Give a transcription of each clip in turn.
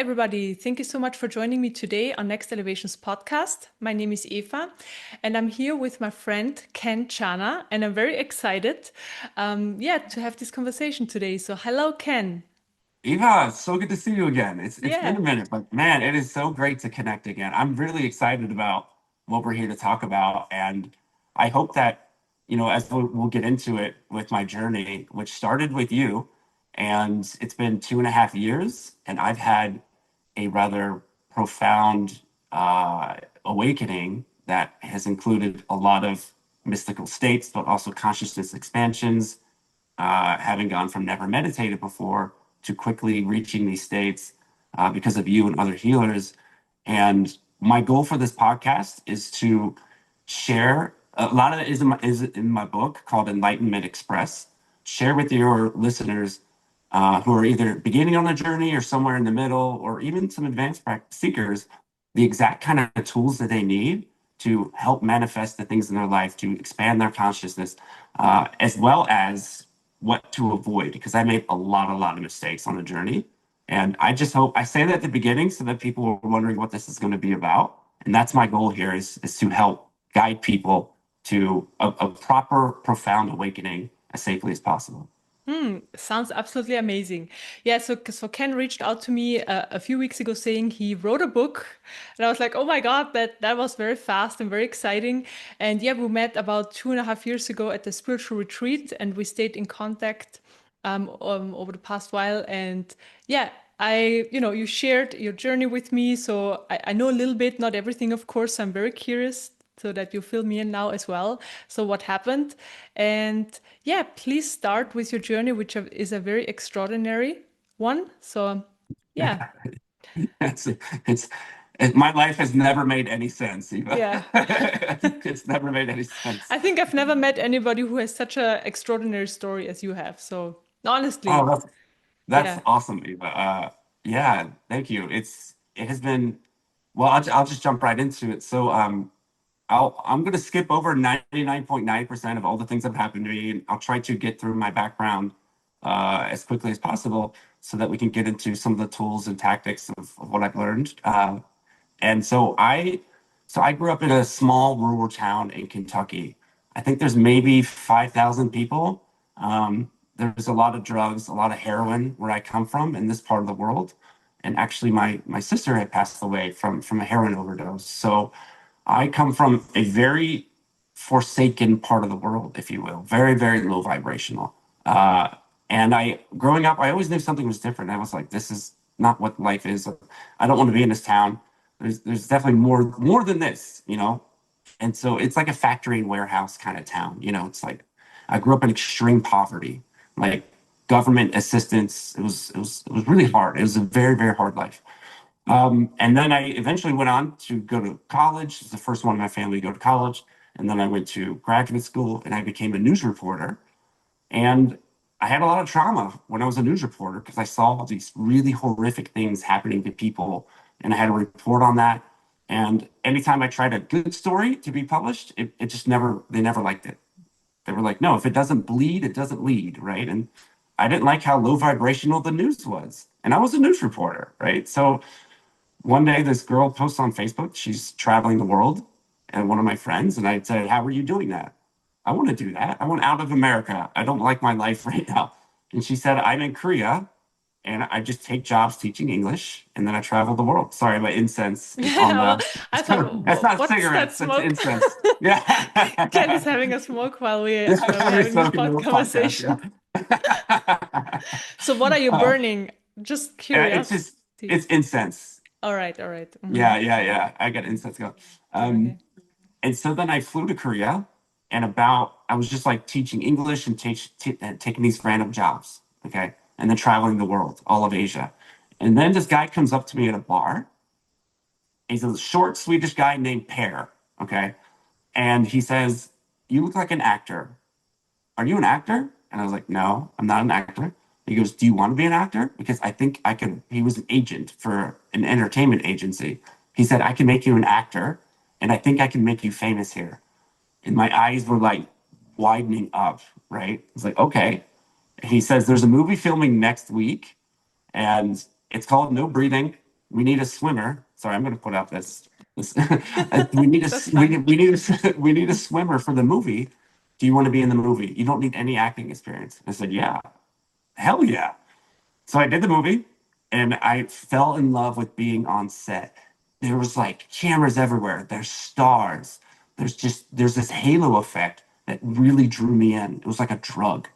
everybody. Thank you so much for joining me today on Next Elevations podcast. My name is Eva, and I'm here with my friend Ken Chana, and I'm very excited, to have this conversation today. So, hello, Ken. Eva, it's so good to see you again. It's been Yeah. a minute, but man, it is so great to connect again. I'm really excited about what we're here to talk about, and I hope that, as we'll get into it with my journey, which started with you, and it's been 2.5 years, and I've had a rather profound awakening that has included a lot of mystical states, but also consciousness expansions, having gone from never meditated before to quickly reaching these states because of you and other healers. And my goal for this podcast is to share a lot of it is in my book called Enlightenment Express. Share with your listeners who are either beginning on the journey or somewhere in the middle, or even some advanced practice seekers, the exact kind of tools that they need to help manifest the things in their life, to expand their consciousness, as well as what to avoid. Because I made a lot of mistakes on the journey. And I just hope I say that at the beginning so that people are wondering what this is going to be about. And that's my goal here is to help guide people to a proper, profound awakening as safely as possible. Sounds absolutely amazing. Yeah, so Ken reached out to me a few weeks ago saying he wrote a book, and I was like, oh my God, that was very fast and very exciting. And yeah, we met about 2.5 years ago at the spiritual retreat, and we stayed in contact over the past while. And yeah, you shared your journey with me, so I know a little bit, not everything, of course. I'm very curious so that you fill me in now as well. So what happened? And yeah, please start with your journey, which is a very extraordinary one. So yeah, It's it's my life has never made any sense, Eva. yeah. It's never made any sense. I think I've never met anybody who has such a extraordinary story as you have. So Oh, honestly, that's yeah. awesome, Eva. Yeah, thank you. It has been well. I'll just jump right into it. So, I'm going to skip over 99.9% of all the things that have happened to me, and I'll try to get through my background as quickly as possible so that we can get into some of the tools and tactics of what I've learned. And so I grew up in a small rural town in Kentucky. I think there's maybe 5,000 people. There's a lot of drugs, a lot of heroin where I come from in this part of the world. And actually, my sister had passed away from a heroin overdose. So I come from a very forsaken part of the world, if you will, very, very low vibrational. And growing up, I always knew something was different. I was like, this is not what life is. I don't want to be in this town. There's definitely more than this. And so it's like a factory and warehouse kind of town. It's like I grew up in extreme poverty, like government assistance. It was really hard. It was a very, very hard life. And then I eventually went on to go to college. It's the first one in my family to go to college. And then I went to graduate school and I became a news reporter. And I had a lot of trauma when I was a news reporter because I saw all these really horrific things happening to people, and I had to report on that. And anytime I tried a good story to be published, it just they never liked it. They were like, no, if it doesn't bleed, it doesn't lead, right? And I didn't like how low vibrational the news was. And I was a news reporter, right? So one day this girl posts on Facebook, she's traveling the world, and one of my friends, and I said, how are you doing that? I want to do that. I want out of America. I don't like my life right now. And she said, I'm in Korea and I just take jobs teaching English and then I travel the world. Sorry, my incense is on Yeah, well, I it's kind of, thought, it's not what's that cigarettes, it's smoke? incense. Ken is Yeah. having a smoke while we're Every having this smoking little podcast. conversation. Yeah. So what are you uh, burning? Just it's just, curiosity. it's incense. All right, all right. Yeah. I got incense going. Um, Okay. And so then I flew to Korea and I was just like teaching English and taking these random jobs. Okay. And then traveling the world, all of Asia. And then this guy comes up to me at a bar. He's a short Swedish guy named Per. Okay. And he says, you look like an actor. Are you an actor? And I was like, no, I'm not an actor. He goes, do you want to be an actor? Because I think I can. He was an agent for an entertainment agency. He said, I can make you an actor and I think I can make you famous here. And my eyes were like widening up, right? It's like, okay. He says, there's a movie filming next week and it's called No Breathing. we need a swimmer. Sorry, I'm going to put out this. We need a That's fine. we need a swimmer for the movie. Do you want to be in the movie? You don't need any acting experience. I said, yeah, hell yeah. So I did the movie, and I fell in love with being on set. There was like cameras everywhere. There's stars. There's this halo effect that really drew me in. It was like a drug,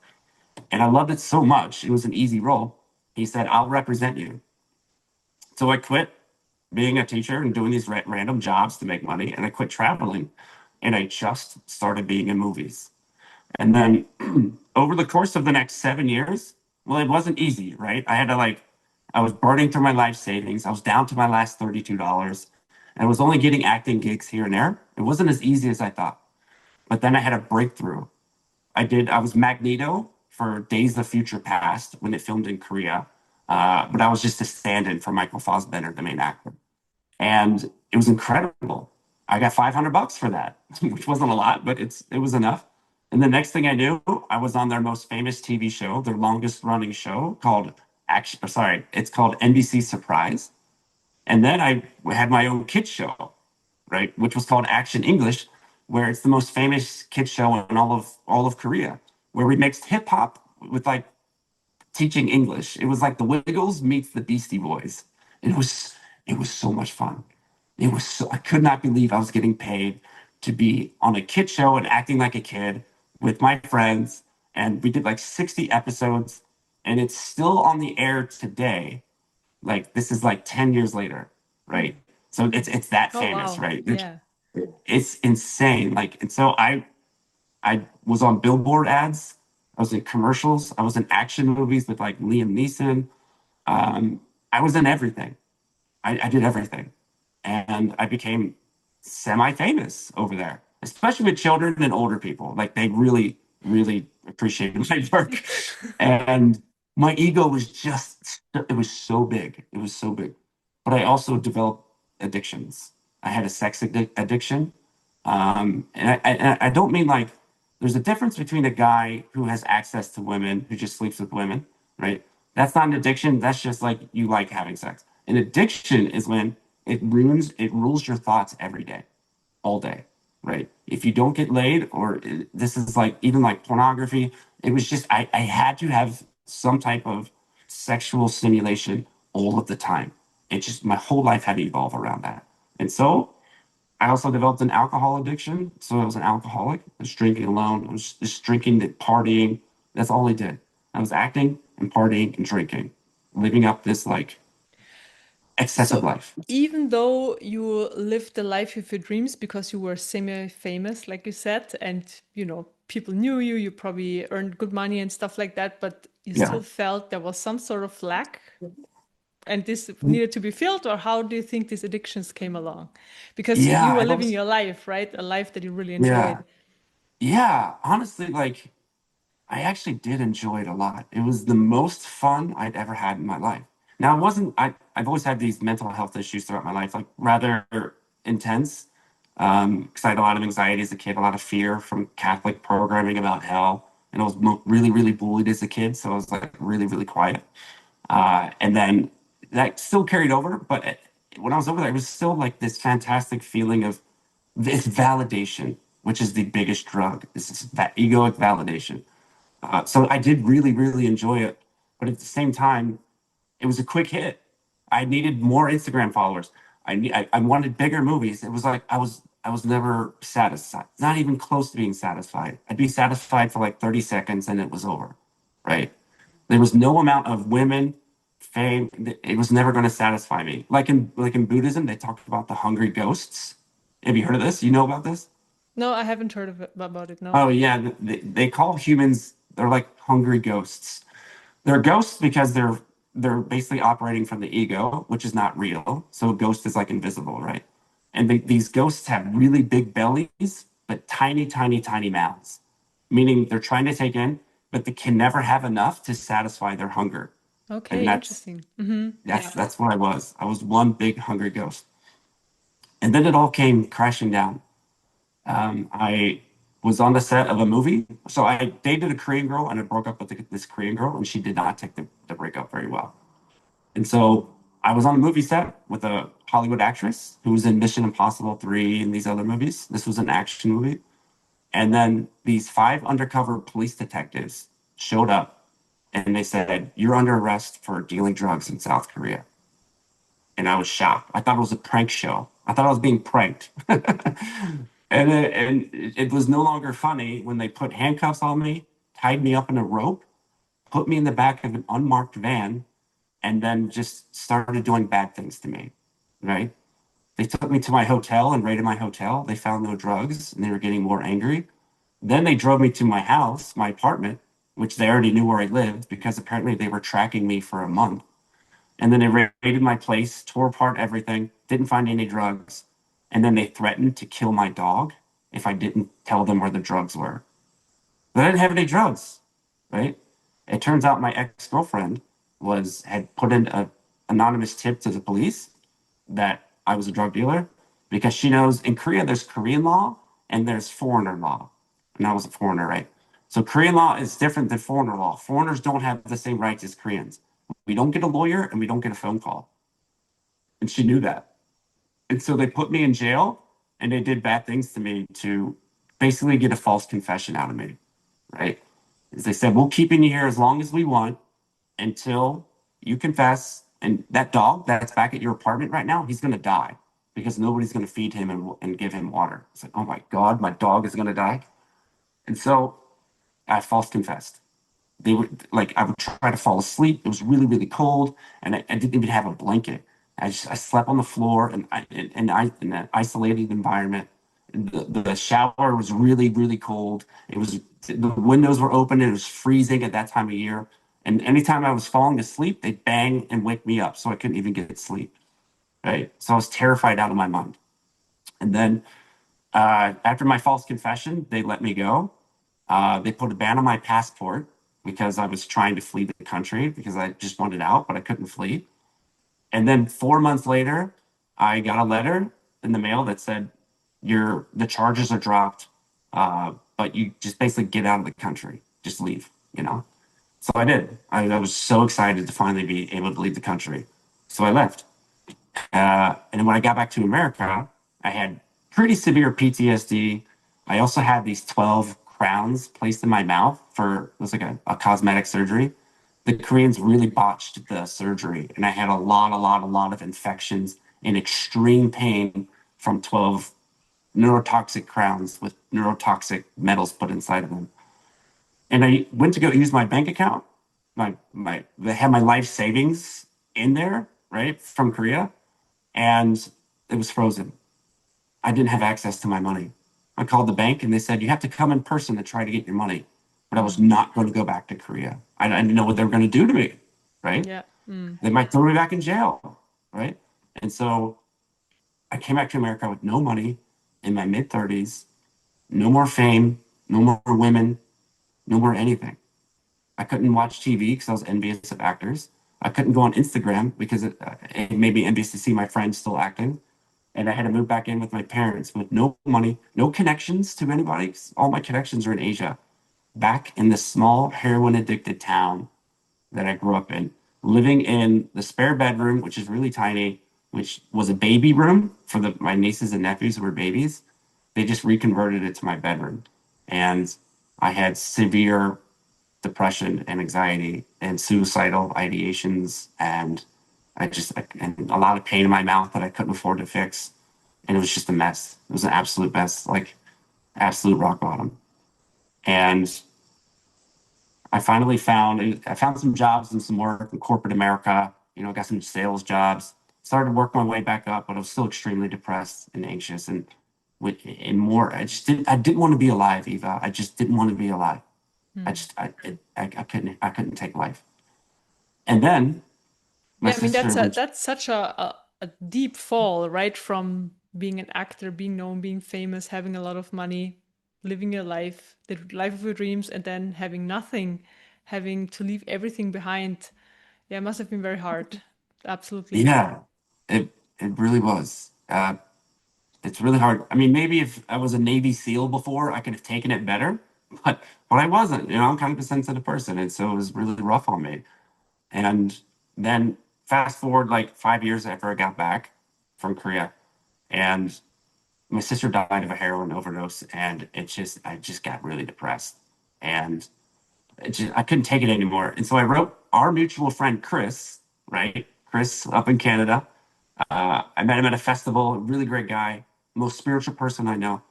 and I loved it so much. It was an easy role. He said, "I'll represent you." So I quit being a teacher and doing these random jobs to make money, and I quit traveling, and I just started being in movies. And then over the course of the next 7 years, well, it wasn't easy, right? I was burning through my life savings. I was down to my last $32, and I was only getting acting gigs here and there. It wasn't as easy as I thought. But then I had a breakthrough. I was Magneto for Days of Future Past when it filmed in Korea. But I was just a stand-in for Michael Fassbender, the main actor. And it was incredible. I got $500 for that, which wasn't a lot, but it was enough. And the next thing I knew, I was on their most famous TV show, their longest running show called it's called NBC Surprise. And then I had my own kids show, right, which was called Action English, where it's the most famous kids show in all of Korea, where we mixed hip hop with like teaching English. It was like the Wiggles meets the Beastie Boys. It was so much fun. I could not believe I was getting paid to be on a kid show and acting like a kid with my friends. And we did like 60 episodes, and it's still on the air today. Like this is like 10 years later, right? So it's that Oh, famous, wow. right? Yeah. It's insane. Like, and so I was on billboard ads. I was in commercials. I was in action movies with like Liam Neeson. I was in everything. I did everything. And I became semi-famous over there, especially with children and older people. Like they really, really appreciated my work. And my ego was it was so big. It was so big. But I also developed addictions. I had a addiction. I don't mean like there's a difference between a guy who has access to women who just sleeps with women, right? That's not an addiction. That's just like you like having sex. An addiction is when it rules your thoughts every day, all day, right? If you don't get laid, this is like even like pornography, it was just I had to have some type of sexual stimulation all of the time. It just my whole life had to evolve around that. And so I also developed an alcohol addiction. So I was an alcoholic. I was drinking alone. I was just drinking and partying. That's all I did. I was acting and partying and drinking, living up this like excessive So life. even though you lived the life of your dreams because you were semi-famous, like you said, and people knew you, you probably earned good money and stuff like that, but you Yeah. still felt there was some sort of lack and this needed to be filled, or how do you think these addictions came along? Because you Yeah. were I living don't, your life, right? A life that you really yeah. enjoyed. Yeah. Honestly, like I actually did enjoy it a lot. It was the most fun I'd ever had in my life. Now, it wasn't, I've always had these mental health issues throughout my life, like rather intense. Because I had a lot of anxiety as a kid, a lot of fear from Catholic programming about hell. And I was really, really bullied as a kid. So I was like really, really quiet. And then that still carried over. But when I was over there, it was still like this fantastic feeling of this validation, which is the biggest drug. This is that egoic validation. So I did really, really enjoy it. But at the same time, it was a quick hit. I needed more Instagram followers. I wanted bigger movies. It was like I was never satisfied, not even close to being satisfied. I'd be satisfied for like 30 seconds and it was over, right? There was no amount of women, fame. It was never going to satisfy me. Like in Buddhism, they talked about the hungry ghosts. Have you heard of this? You know about this? No, I haven't heard about it. No. Oh yeah, they call humans they're like hungry ghosts. They're ghosts because they're basically operating from the ego, which is not real. So a ghost is like invisible, right? And these ghosts have really big bellies, but tiny, tiny, tiny mouths, meaning they're trying to take in, but they can never have enough to satisfy their hunger. And Okay, interesting. Yeah. that's what I was. I was one big hungry ghost. And then it all came crashing down. I was on the set of a movie. So I dated a Korean girl and I broke up with this Korean girl, and she did not take the breakup very well. And so I was on a movie set with a Hollywood actress who was in Mission Impossible 3 and these other movies. This was an action movie. And then these five undercover police detectives showed up and they said, "You're under arrest for dealing drugs in South Korea." And I was shocked. I thought it was a prank show. I thought I was being pranked. And it was no longer funny when they put handcuffs on me, tied me up in a rope, put me in the back of an unmarked van, and then just started doing bad things to me. Right? They took me to my hotel and raided my hotel. They found no drugs and they were getting more angry. Then they drove me to my house, my apartment, which they already knew where I lived because apparently they were tracking me for a month. And then they raided my place, tore apart everything, didn't find any drugs. And then they threatened to kill my dog if I didn't tell them where the drugs were. But I didn't have any drugs, right? It turns out my ex-girlfriend had put in an anonymous tip to the police that I was a drug dealer because she knows in Korea there's Korean law and there's foreigner law. And I was a foreigner, right? So Korean law is different than foreigner law. Foreigners don't have the same rights as Koreans. We don't get a lawyer and we don't get a phone call. And she knew that. And so they put me in jail and they did bad things to me to basically get a false confession out of me, right? Is they said, "We'll keep you here as long as we want until you confess. And that dog that's back at your apartment right now, he's going to die because nobody's going to feed him and give him water." It's like, oh my God, my dog is going to die. And so I false confessed. They would like I would try to fall asleep. It was really, really cold, and I didn't even have a blanket. I slept on the floor in an isolated environment. The shower was really, really cold. The windows were open. It was freezing at that time of year. And anytime I was falling asleep, they'd bang and wake me up, so I couldn't even get sleep. Right. So I was terrified out of my mind. And then after my false confession, they let me go. They put a ban on my passport because I was trying to flee the country because I just wanted out, but I couldn't flee. And then 4 months later, I got a letter in the mail that said, the charges are dropped, but you just basically get out of the country, just leave, you know? So I did. I was so excited to finally be able to leave the country. So I left. And when I got back to America, I had pretty severe PTSD. I also had these 12 crowns placed in my mouth it was like a cosmetic surgery. The Koreans really botched the surgery, and I had a lot of infections and extreme pain from 12 neurotoxic crowns with neurotoxic metals put inside of them. And I went to go use my bank account. They had my life savings in there, right, from Korea, and it was frozen. I didn't have access to my money. I called the bank and they said, "You have to come in person to try to get your money." But I was not going to go back to Korea. I didn't know what they were going to do to me, right? Yeah. Mm. They might throw me back in jail, right? And so I came back to America with no money in my mid 30s, no more fame, no more women, no more anything. I couldn't watch TV because I was envious of actors. I couldn't go on Instagram because it made me envious to see my friends still acting. And I had to move back in with my parents with no money, no connections to anybody. 'Cause all my connections are in Asia. Back in this small heroin addicted town that I grew up in, living in the spare bedroom, which is really tiny, which was a baby room for my nieces and nephews who were babies. They just reconverted it to my bedroom. And I had severe depression and anxiety and suicidal ideations and a lot of pain in my mouth that I couldn't afford to fix. And it was just a mess. It was an absolute mess, like absolute rock bottom. And I found some jobs and some work in corporate America, got some sales jobs, started to work my way back up, but I was still extremely depressed and anxious and more. I didn't want to be alive, Eva. I just didn't want to be alive. I Mm. just, I couldn't take life. And then my Yeah, I mean sister reached, that's such a deep fall, right? From being an actor, being known, being famous, having a lot of money, living your life, the life of your dreams, and then having nothing, having to leave everything behind. Yeah, it must have been very hard. Absolutely. yeah, it, it really was. It's really hard. I mean, maybe if I was a Navy SEAL before, I could have taken it better, but I wasn't. I'm kind of a sensitive person, and so it was really rough on me. And then fast forward like 5 years after I got back from Korea, and my sister died of a heroin overdose, and I just got really depressed, and I couldn't take it anymore. And so I wrote our mutual friend Chris, right? Chris up in Canada. I met him at a festival, a really great guy, most spiritual person I know.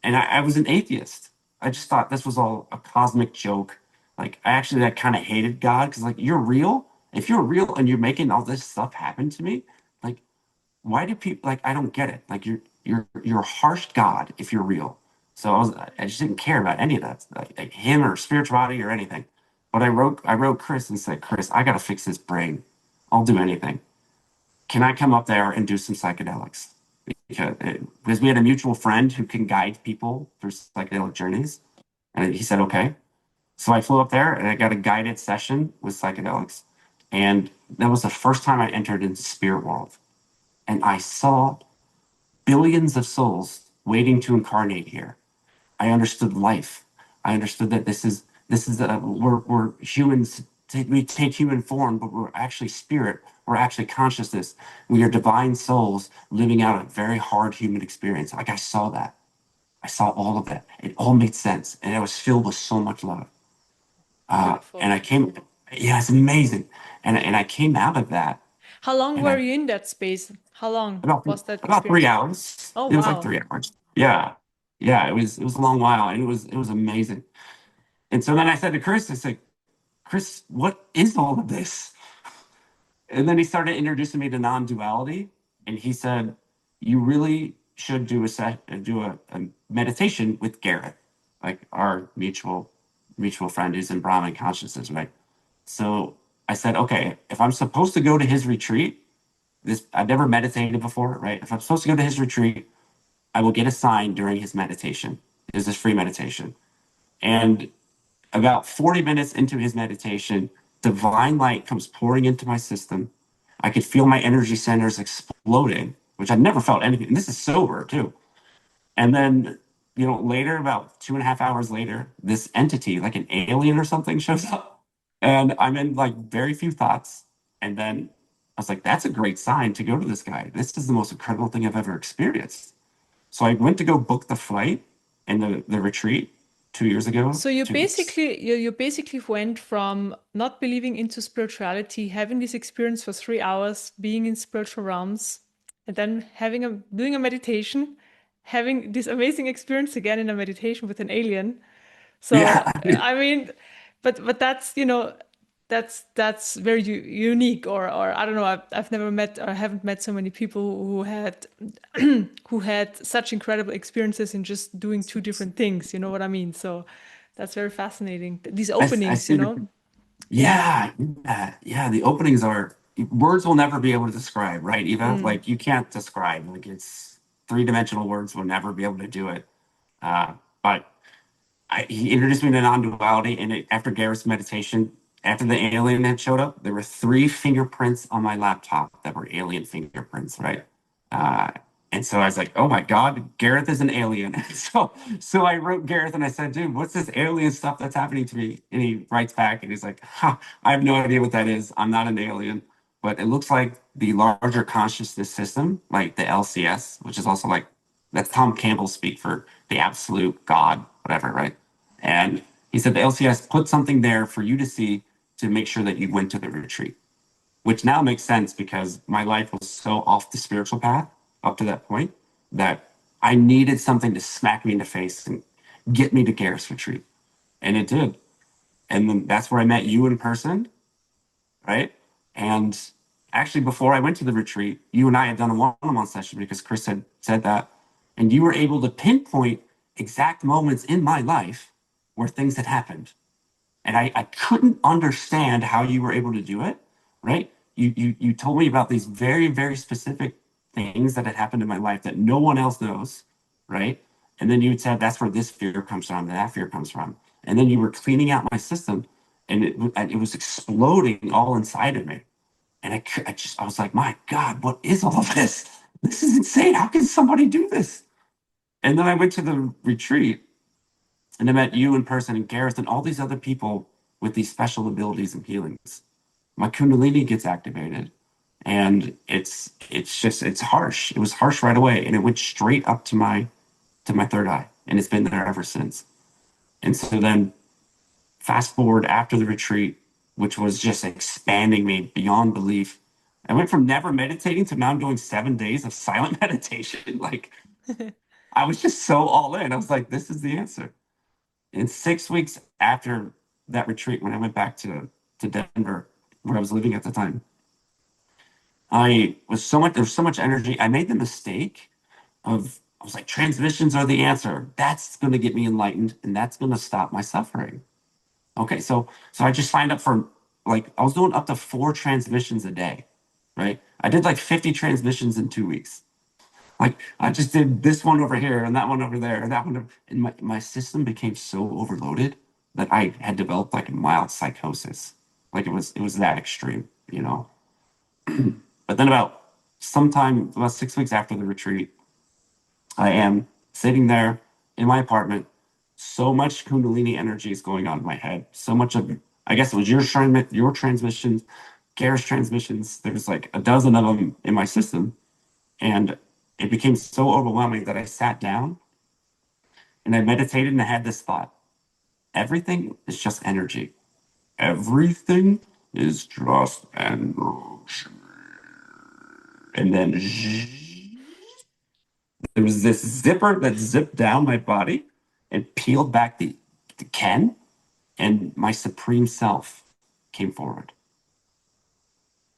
And I was an atheist. I just thought this was all a cosmic joke. Like I actually like kind of hated God because like you're real. If you're real and you're making all this stuff happen to me, like why do people like I don't get it. Like you're a harsh God if you're real. So I just didn't care about any of that, like him or spirituality or anything. But I wrote Chris and said, Chris, I gotta fix his brain. I'll do anything. Can I come up there and do some psychedelics? Because we had a mutual friend who can guide people through psychedelic journeys. And he said, okay. So I flew up there and I got a guided session with psychedelics. And that was the first time I entered into spirit world. And I saw billions of souls waiting to incarnate here. I understood life. I understood that we're humans. We take human form, but we're actually spirit. We're actually consciousness. We are divine souls living out a very hard human experience. Like I saw that. I saw all of that. It all made sense, and I was filled with so much love. And Beautiful. I came, yeah, it's amazing. And I came out of that, How long and were I you in that space? How long about was that about three experience? hours. Oh, It was like wow. 3 hours. Yeah, yeah. It was a long while, and it was amazing. And so then I said to Chris, I said, Chris, what is all of this? And then he started introducing me to non-duality, and he said, you really should do a meditation with Gareth, like our mutual friend who's in Brahman consciousness, right? So I said, okay, if I'm supposed to go to his retreat, this I've never meditated before, right? If I'm supposed to go to his retreat, I will get a sign during his meditation. This is free meditation. And about 40 minutes into his meditation, divine light comes pouring into my system. I could feel my energy centers exploding, which I'd never felt anything. And this is sober too. And then, later, about 2.5 hours later, this entity, like an alien or something, shows up. And I'm in like very few thoughts. And then I was like, that's a great sign to go to this guy. This is the most incredible thing I've ever experienced. So I went to go book the flight and the retreat 2 years ago, So you 2 weeks. basically you basically went from not believing into spirituality, having this experience for 3 hours, being in spiritual realms, and then doing a meditation, having this amazing experience again in a meditation with an alien. So Yeah. I mean, but that's that's very unique, or I don't know. I've never met or haven't met so many people who had who had such incredible experiences in just doing two different things. You know what I mean? So that's very fascinating. These I openings, see. Yeah. Yeah, yeah, yeah. The openings are words will never be able to describe, right, Eva? Mm. Like you can't describe. Like it's three-dimensional words will never be able to do it. But he introduced me to non-duality, and after Garrett's meditation, after the alien had showed up, there were three fingerprints on my laptop that were alien fingerprints, right? Uh, and so I was like, "Oh my God, Gareth is an alien." So I wrote Gareth and I said, "Dude, what's this alien stuff that's happening to me?" And he writes back and he's like, "Ha, I have no idea what that is. I'm not an alien, but it looks like the larger consciousness system, like the LCS, which is also like that's Tom Campbell speak for the absolute God, whatever, right?" And he said the LCS put something there for you to see to make sure that you went to the retreat, which now makes sense because my life was so off the spiritual path up to that point that I needed something to smack me in the face and get me to Gareth's retreat. And it did. And then that's where I met you in person, right? And actually, before I went to the retreat, you and I had done a one-on-one session because Chris had said that. And you were able to pinpoint exact moments in my life where things had happened. And I couldn't understand how you were able to do it, right? You told me about these very, very specific things that had happened in my life that no one else knows, right? And then you had said that's where this fear comes from, and that fear comes from. And then you were cleaning out my system, and it was exploding all inside of me. And I was like, my God, what is all of this? This is insane. How can somebody do this? And then I went to the retreat and I met you in person and Gareth and all these other people with these special abilities and healings. My Kundalini gets activated. And it's harsh. It was harsh right away, and it went straight up to my third eye, and it's been there ever since. And so then fast forward after the retreat, which was just expanding me beyond belief. I went from never meditating to now I'm doing 7 days of silent meditation. Like I was just so all in. I was like, this is the answer. And 6 weeks after that retreat, when I went back to Denver, where I was living at the time, there was so much energy. I made the mistake I was like, transmissions are the answer. That's going to get me enlightened and that's going to stop my suffering. Okay, so I just signed up for like I was doing up to 4 transmissions a day, right? I did like 50 transmissions in 2 weeks. Like I just did this one over here and that one over there and that one, and my system became so overloaded that I had developed like a mild psychosis. Like it was that extreme, you know. But then about 6 weeks after the retreat, I am sitting there in my apartment. So much Kundalini energy is going on in my head. So much of, I guess it was your transmissions, Garrett's transmissions. There was like a dozen of them in my system. And it became so overwhelming that I sat down and I meditated and I had this thought. Everything is just energy. Everything is just energy. And then there was this zipper that zipped down my body and peeled back the can, and my supreme self came forward.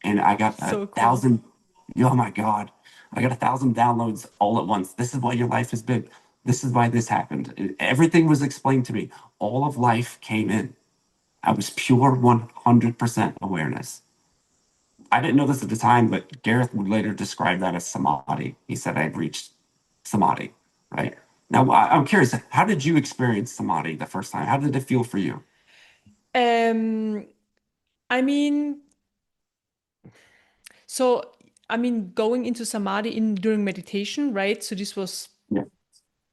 And I got a So cool. thousand, oh my God, I got 1,000 downloads all at once. This is why your life has been, this is why this happened. Everything was explained to me. All of life came in. I was pure 100% awareness. I didn't know this at the time, but Gareth would later describe that as samadhi. He said I'd reached samadhi, right? Now, I'm curious, how did you experience samadhi the first time? How did it feel for you? Um, I mean, so going into samadhi in during meditation, right? So this Yeah.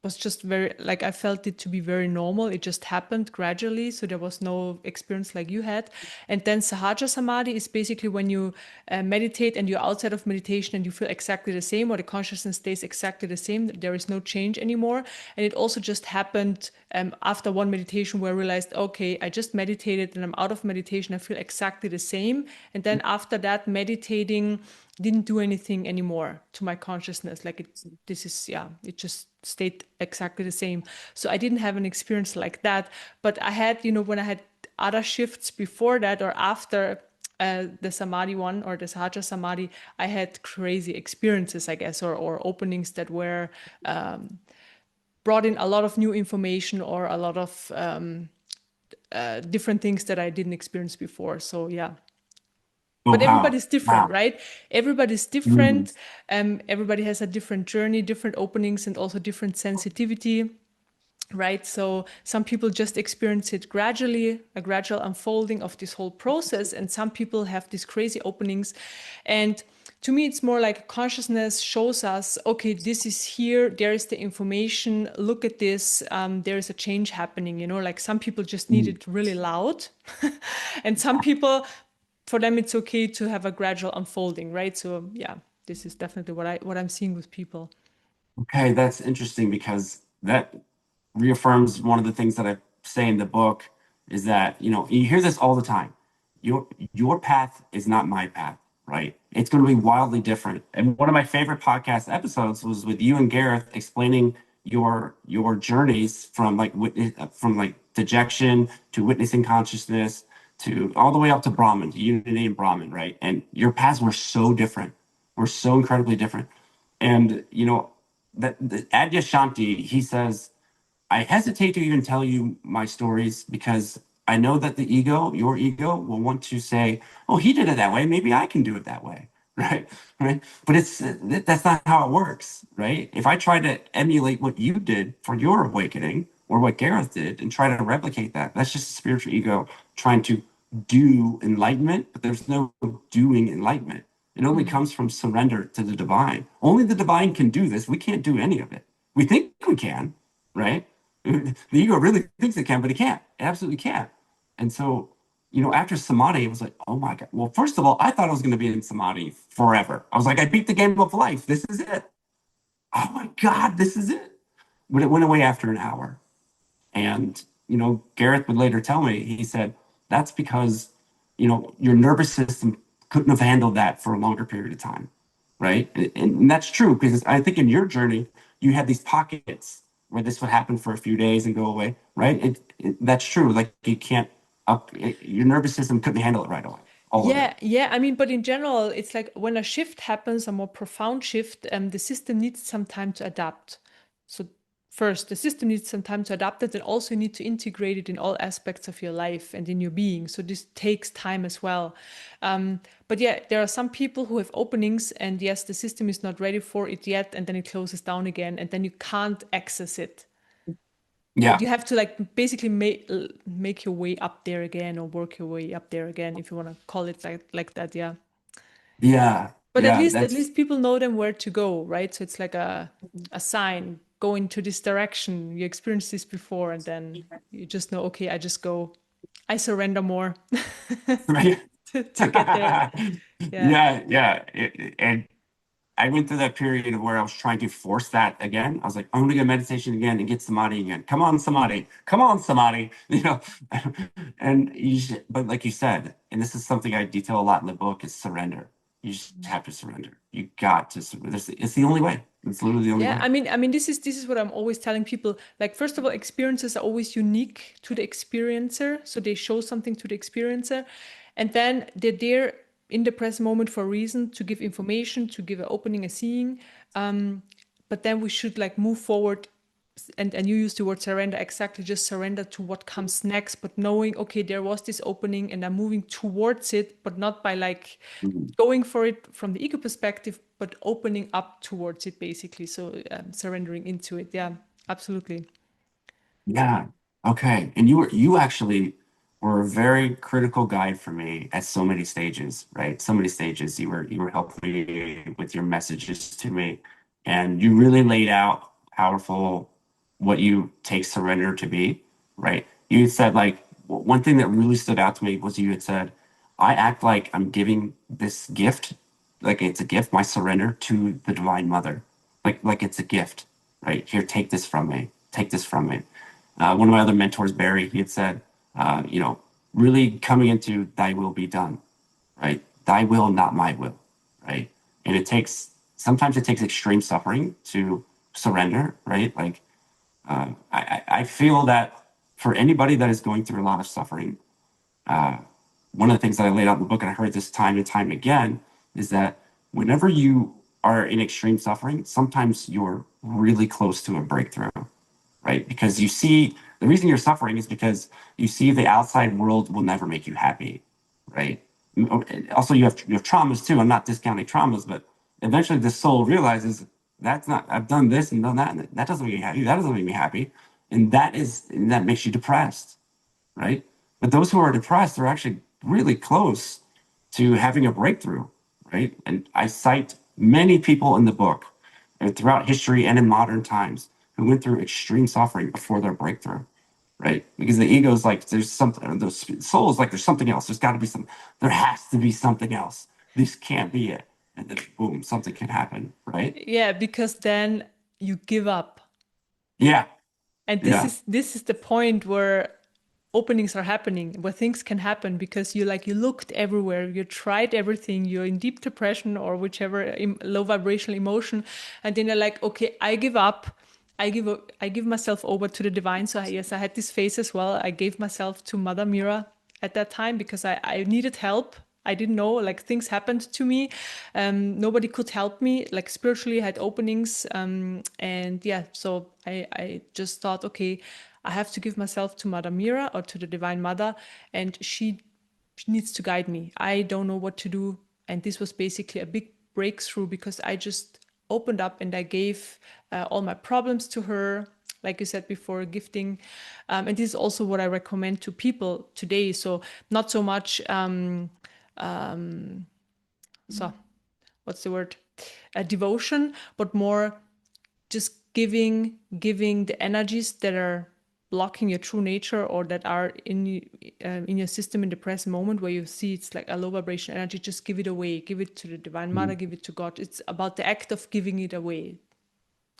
was just very like I felt it to be very normal. It just happened gradually, so there was no experience like you had. And then sahaja samadhi is basically when you meditate and you're outside of meditation and you feel exactly the same, or the consciousness stays exactly the same. There is no change anymore. And it also just happened after one meditation where I realized, okay, I just meditated and I'm out of meditation. I feel exactly the same. And then after that, meditating didn't do anything anymore to my consciousness. Like it just stayed exactly the same. So I didn't have an experience like that. But I had, when I had other shifts before that or after the samadhi one or the sahaja samadhi, I had crazy experiences, I guess, or openings that were brought in a lot of new information or a lot of different things that I didn't experience before. So yeah. Oh, But wow. everybody's different, Wow. right? Everybody's Mhm. different. Everybody has a different journey, different openings, and also different sensitivity, right? So some people just experience it gradually, a gradual unfolding of this whole process, and some people have these crazy openings. And to me, it's more like consciousness shows us, okay, this is here, there is the information, look at this, there is a change happening, like some people just need Mm. it really loud, and some people, for them, it's okay to have a gradual unfolding, right? So yeah, this is definitely what I'm seeing with people. Okay, that's interesting because that reaffirms one of the things that I say in the book is that, you hear this all the time. Your path is not my path, right? It's going to be wildly different. And one of my favorite podcast episodes was with you and Gareth explaining your journeys from like dejection to witnessing consciousness to all the way up to Brahman, to unity and Brahman, right? And your paths were so different. Were so incredibly different. And that Adyashanti, he says, I hesitate to even tell you my stories because I know that your ego, will want to say, "Oh, he did it that way. Maybe I can do it that way." Right? Right? But that's not how it works, right? If I try to emulate what you did for your awakening or what Gareth did and try to replicate that, that's just a spiritual ego trying to do enlightenment, but there's no doing enlightenment. It only Mm. comes from surrender to the divine. Only the divine can do this. We can't do any of it. We think we can, right? The ego really thinks it can, but it can't. It absolutely can't. And so after samadhi, it was like, oh my God. Well, first of all, I thought I was going to be in samadhi forever. I was like, I beat the game of life. This is it. Oh my God, this is it. But it went away after an hour. And, Gareth would later tell me, he said, that's because, your nervous system couldn't have handled that for a longer period of time. Right. And that's true because I think in your journey, you had these pockets where this would happen for a few days and go away. Right. That's true. Like you can't your nervous system couldn't handle it right away. All of it. Yeah, yeah. I mean, but in general, it's like when a shift happens, a more profound shift, the system needs some time to adapt. So first, the system needs some time to adapt it, and also you need to integrate it in all aspects of your life and in your being. So this takes time as well. But yeah, there are some people who have openings, and yes, the system is not ready for it yet, and then it closes down again, and then you can't access it. And Yeah. you have to like basically make your way up there again or work your way up there again if you want to call it like that, yeah. Yeah. But Yeah. at That's least people know them where to go, right? So it's like a sign, go into this direction. You experienced this before, and then you just know, okay, I just go, I surrender more right. to get there. Yeah. Yeah. Yeah. And I went through that period of where I was trying to force that again. I was like, I'm gonna get meditation again and get samadhi again. Come on, samadhi. Come on, samadhi. And but like you said, and this is something I detail a lot in the book, is surrender. You just have to surrender. You got to surrender. It's the only way. It's literally the only Yeah, way. I mean, this is what I'm always telling people. Like, first of all, experiences are always unique to the experiencer, so they show something to the experiencer, and then they're there in the present moment for a reason to give information, to give an opening, a seeing. Um, but then we should like move forward, and you use the word surrender exactly. Just surrender to what comes next, but knowing, okay, there was this opening, and I'm moving towards it, but not by like Mhm. going for it from the ego perspective, but opening up towards it basically. So surrendering into it. Yeah, absolutely. Yeah. Okay. And you actually were a very critical guide for me at so many stages, right? So many stages. You were helping me with your messages to me. And you really laid out powerful what you take surrender to be, right? You had said like one thing that really stood out to me was you had said, I act like I'm giving this gift, like it's a gift, my surrender to the Divine Mother. Like it's a gift, right? Here, take this from me. Take this from me. One of my other mentors, Barry, he had said, really coming into thy will be done, right? Thy will, not my will, right? And sometimes it takes extreme suffering to surrender, right? Like, I feel that for anybody that is going through a lot of suffering, one of the things that I laid out in the book, and I heard this time and time again, is that whenever you are in extreme suffering, sometimes you're really close to a breakthrough, right? Because you see the reason you're suffering is because you see the outside world will never make you happy, right? Also, you have traumas too. I'm not discounting traumas, but eventually the soul realizes that's not. I've done this and done that, and that doesn't make me happy. That doesn't make me happy, and that makes you depressed, right? But those who are depressed are actually really close to having a breakthrough, right? And I cite many people in the book and throughout history and in modern times who went through extreme suffering before their breakthrough, right? Because the ego is like, there's something, the soul is like, there's something else. There's got to be some, there has to be something else. This can't be it. And then boom, something can happen, right? Yeah, because then you give up. Yeah, And this yeah. is this is the point where openings are happening, where things can happen because you looked everywhere, you tried everything, you're in deep depression or whichever low vibrational emotion, and then you're like, okay, I give up. I give myself over to the divine. So yes, I had this phase as well. I gave myself to Mother Mira at that time because I needed help. I didn't know, like things happened to me. Nobody could help me, like spiritually I had openings. And yeah, so I just thought, okay, I have to give myself to Mother Mira or to the Divine Mother, and she needs to guide me. I don't know what to do. And this was basically a big breakthrough because I just opened up and I gave all my problems to her, like you said before, gifting. And this is also what I recommend to people today. So, not so much, so what's the word? Devotion, but more just giving the energies that are blocking your true nature or that are in your system in the present moment where you see it's like a low vibration energy, just give it away. Give it to the Divine Mother, give it to God. It's about the act of giving it away,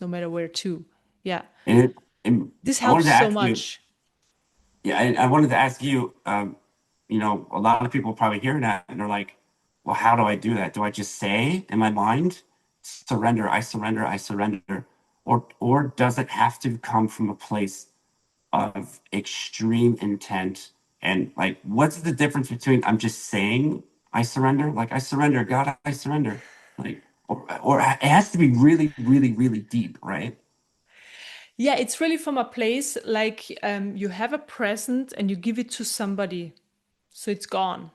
no matter where to. Yeah. And, and This I helps wanted to so ask you, much. yeah, I wanted to ask you, you know, a lot of people probably hear that and they're like, well, how do I do that? Do I just say in my mind, surrender, I surrender, I surrender? Or does it have to come from a place of extreme intent? And like, what's the difference between I'm just saying I surrender, like I surrender, God, I surrender, like, or it has to be really, really, really deep, right? Yeah, it's really from a place like you have a present and you give it to somebody, so it's gone.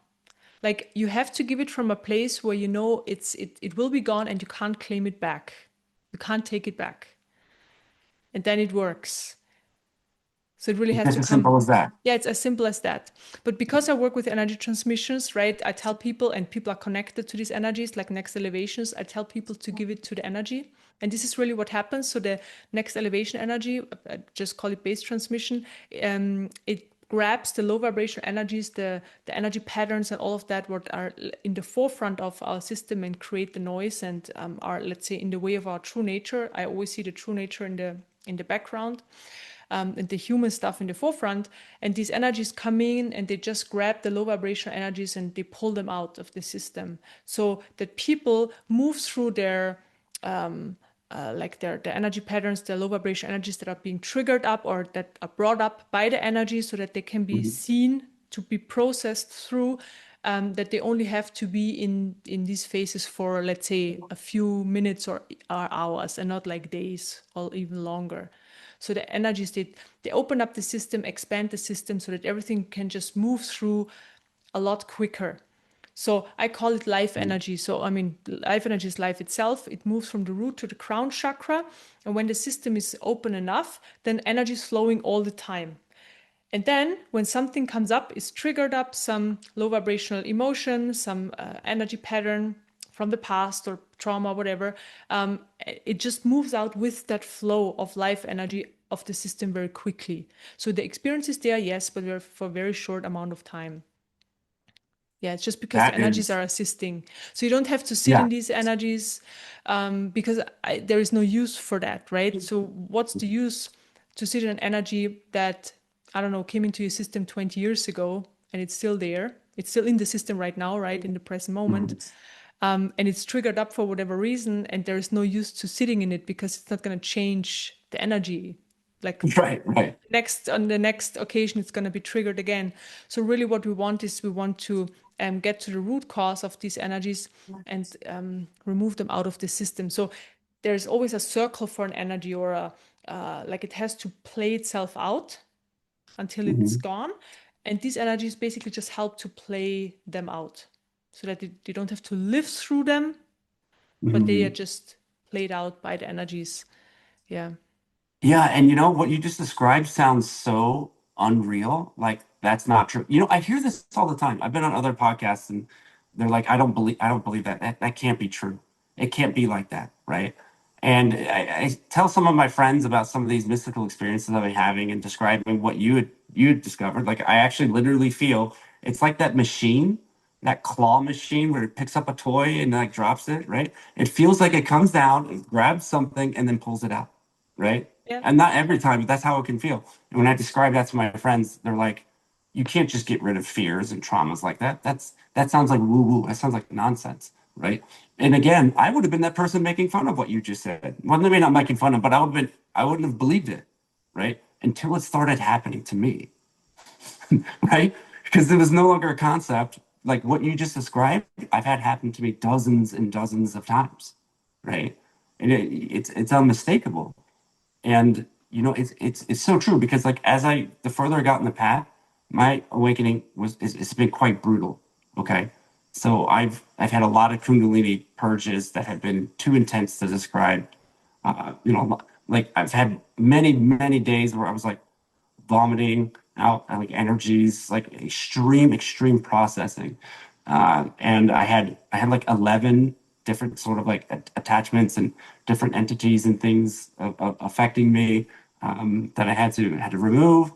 Like you have to give it from a place where you know it will be gone and you can't claim it back. You can't take it back. And then it works. So it really It's has just to as come. simple as that. Yeah, it's as simple as that. But because I work with energy transmissions, right, I tell people, and people are connected to these energies, like next elevations, I tell people to give it to the energy. And this is really what happens. So the next elevation energy, I just call it base transmission, it grabs the low vibration energies, the energy patterns and all of that what are in the forefront of our system and create the noise and are, let's say, in the way of our true nature. I always see the true nature in the background, and the human stuff in the forefront. And these energies come in and they just grab the low vibration energies and they pull them out of the system so that people move through their like their energy patterns, the low vibration energies that are being triggered up or that are brought up by the energy so that they can be Mhm. seen, to be processed through, that they only have to be in these phases for, let's say, a few minutes or hours and not like days or even longer. So the energies, they open up the system, expand the system so that everything can just move through a lot quicker. So I call it life energy. So I mean, life energy is life itself. It moves from the root to the crown chakra. And when the system is open enough, then energy is flowing all the time. And then when something comes up, is triggered up, some low vibrational emotion, some energy pattern from the past or trauma, whatever, it just moves out with that flow of life energy of the system very quickly. So the experience is there, yes, but they're for a very short amount of time. Yeah, it's just because the That energies is, are assisting. So you don't have to sit yeah. in these energies because there is no use for that, right? So what's the use to sit in an energy that, I don't know, came into your system 20 years ago and it's still there? It's still in the system right now, right? In the present moment. Mhm. And it's triggered up for whatever reason, and there is no use to sitting in it because it's not going to change the energy. Like Right, right. next on the next occasion it's going to be triggered again. So really what we want is we want to get to the root cause of these energies and remove them out of the system. So there's always a circle for an energy or a like it has to play itself out until it's Mhm. gone, and these energies basically just help to play them out so that they don't have to live through them, but they are Mhm. just played out by the energies. Yeah. Yeah, and you know what you just described sounds so unreal. Like that's not true. You know, I hear this all the time. I've been on other podcasts and they're like, I don't believe that. That can't be true. It can't be like that, right? And I tell some of my friends about some of these mystical experiences I've been having and describing what you had discovered. Like I actually literally feel it's like that machine, that claw machine where it picks up a toy and like drops it, right? It feels like it comes down, it grabs something, and then pulls it out, right? Yeah. And not every time, but that's how it can feel. And when I describe that to my friends, they're like, you can't just get rid of fears and traumas like that. That sounds like woo woo. That sounds like nonsense, right? And again, I would have been that person making fun of what you just said. Well, maybe not making fun of, but I wouldn't have believed it, right? Until it started happening to me, right? Because it was no longer a concept. Like what you just described, I've had happen to me dozens and dozens of times, right? And it's unmistakable. And you know, it's so true because like as I the further I got in the path, my awakening it's been quite brutal. Okay. So I've had a lot of Kundalini purges that have been too intense to describe. You know, like I've had many days where I was like vomiting out like energies, like extreme processing. And I had like 11 different sort of like attachments and different entities and things affecting me. that I had to remove,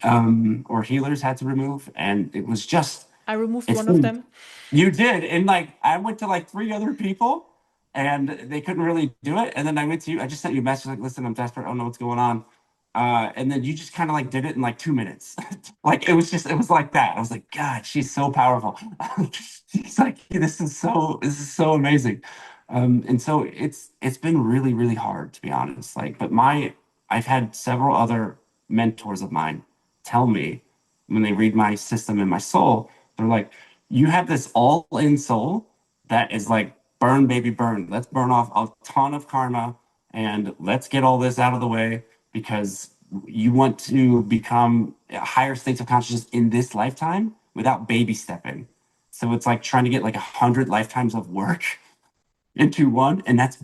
or healers had to remove, and it was just I removed it's one of been them. you did. And like I went to like three other people and they couldn't really do it. And then I went to you, I just sent you a message like, listen, I'm desperate. I don't know what's going on. And then you just kind of like did it in like 2 minutes. Like it was like that. I was like, God, she's so powerful. She's like, this is so amazing. And so it's been really, really hard to be honest. Like, but I've had several other mentors of mine tell me when they read my system and my soul, they're like, you have this all-in soul that is like burn, baby, burn. Let's burn off a ton of karma and let's get all this out of the way because you want to become higher states of consciousness in this lifetime without baby stepping. So it's like trying to get like 100 lifetimes of work into one, and that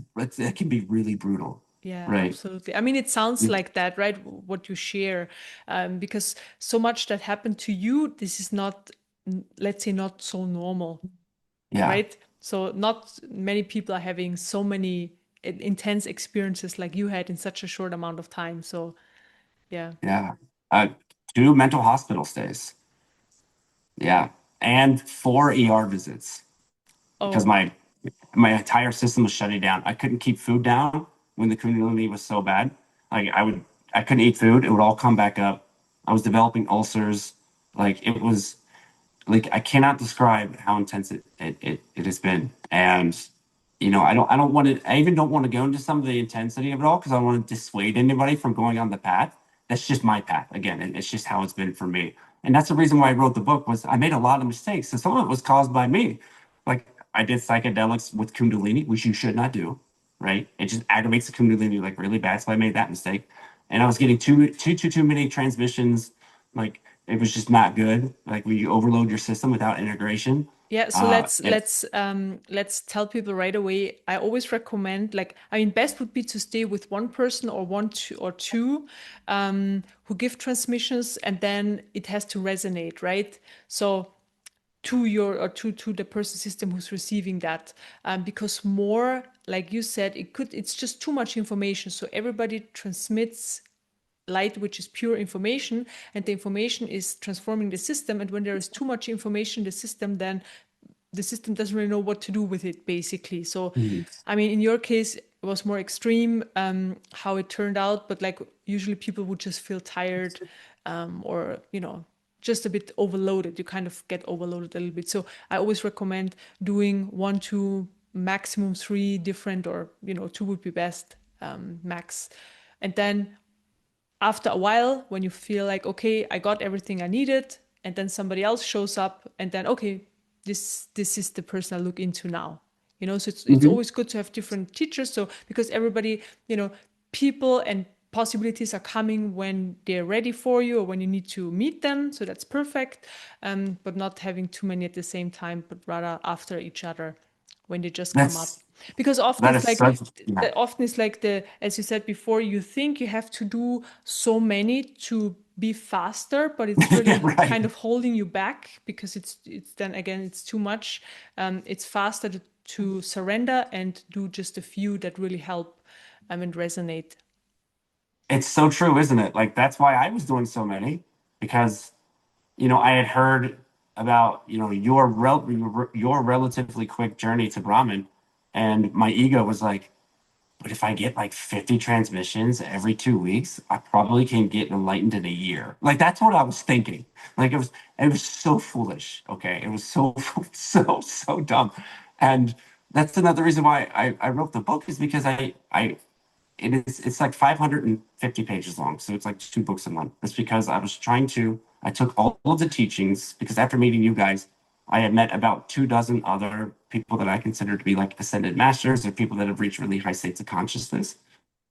can be really brutal, Yeah, right? absolutely. I mean, it sounds like that, right? What you share, because so much that happened to you, this is not, let's say, not so normal, Yeah, right? So not many people are having so many intense experiences like you had in such a short amount of time. So yeah. yeah. Uh, 2 mental hospital stays, yeah, and 4 ER visits because Oh, my entire system was shutting down. I couldn't keep food down when the Kundalini was so bad. Like I couldn't eat food. It would all come back up. I was developing ulcers. Like it was like I cannot describe how intense it has been. And I don't want to. I even don't want to go into some of the intensity of it all because I don't want to dissuade anybody from going on the path. That's just my path again, and it's just how it's been for me. And that's the reason why I wrote the book was I made a lot of mistakes. So some of it was caused by me. Like I did psychedelics with Kundalini, which you should not do, right? It just aggravates the Kundalini like really bad. So I made that mistake. And I was getting too many transmissions. Like it was just not good. Like when you overload your system without integration. yeah, so It, let's tell people right away. I always recommend, like, I mean, best would be to stay with one person or two who give transmissions, and then it has to resonate, right? So to your or to the person system who's receiving that, because more, like you said, it's just too much information. So everybody transmits light, which is pure information, and the information is transforming the system. And when there is too much information in the system, then the system doesn't really know what to do with it, basically. So, Mhm. I mean, in your case, it was more extreme how it turned out, but like usually people would just feel tired, or, just a bit overloaded. You kind of get overloaded a little bit. So, I always recommend doing one, two, maximum three different, or, two would be best, max. And then after a while, when you feel like, okay, I got everything I needed, and then somebody else shows up, and then, okay, this is the person I look into now. So it's Mhm. always good to have different teachers. So because everybody, people and possibilities are coming when they're ready for you or when you need to meet them. So that's perfect. But not having too many at the same time, but rather after each other when they just come up. That's Because often that it's is like such yeah. as you said before, you think you have to do so many to be faster, but it's really Right. kind of holding you back because it's then again it's too much. It's faster to surrender and do just a few that really help, and resonate. It's so true, isn't it? Like that's why I was doing so many because I had heard about your relatively quick journey to Brahman, and my ego was like, but if I get like 50 transmissions every 2 weeks, I probably can get enlightened in a year. Like that's what I was thinking. Like it was so foolish. Okay. It was so so dumb. And that's another reason why I wrote the book is because it's like 550 pages long. So it's like 2 books a month. That's because I took all of the teachings because after meeting you guys, I had met about 2 dozen other people that I consider to be like ascended masters or people that have reached really high states of consciousness.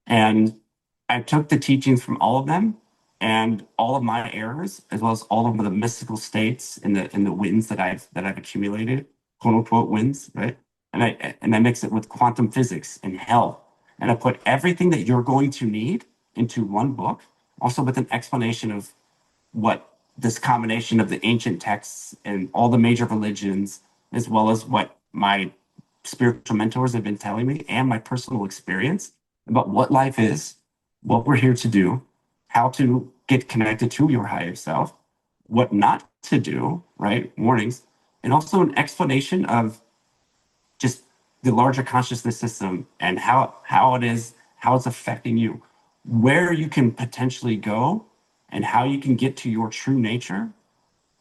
And I took the teachings from all of them and all of my errors, as well as all of the mystical states and the wins that I've accumulated, quote unquote wins, right? And I mix it with quantum physics and health. And I put everything that you're going to need into one book, also with an explanation of what this combination of the ancient texts and all the major religions, as well as what my spiritual mentors have been telling me and my personal experience about what life is, what we're here to do, how to get connected to your higher self, what not to do, right? Warnings, and also an explanation of just the larger consciousness system and how it is, how it's affecting you, where you can potentially go, and how you can get to your true nature,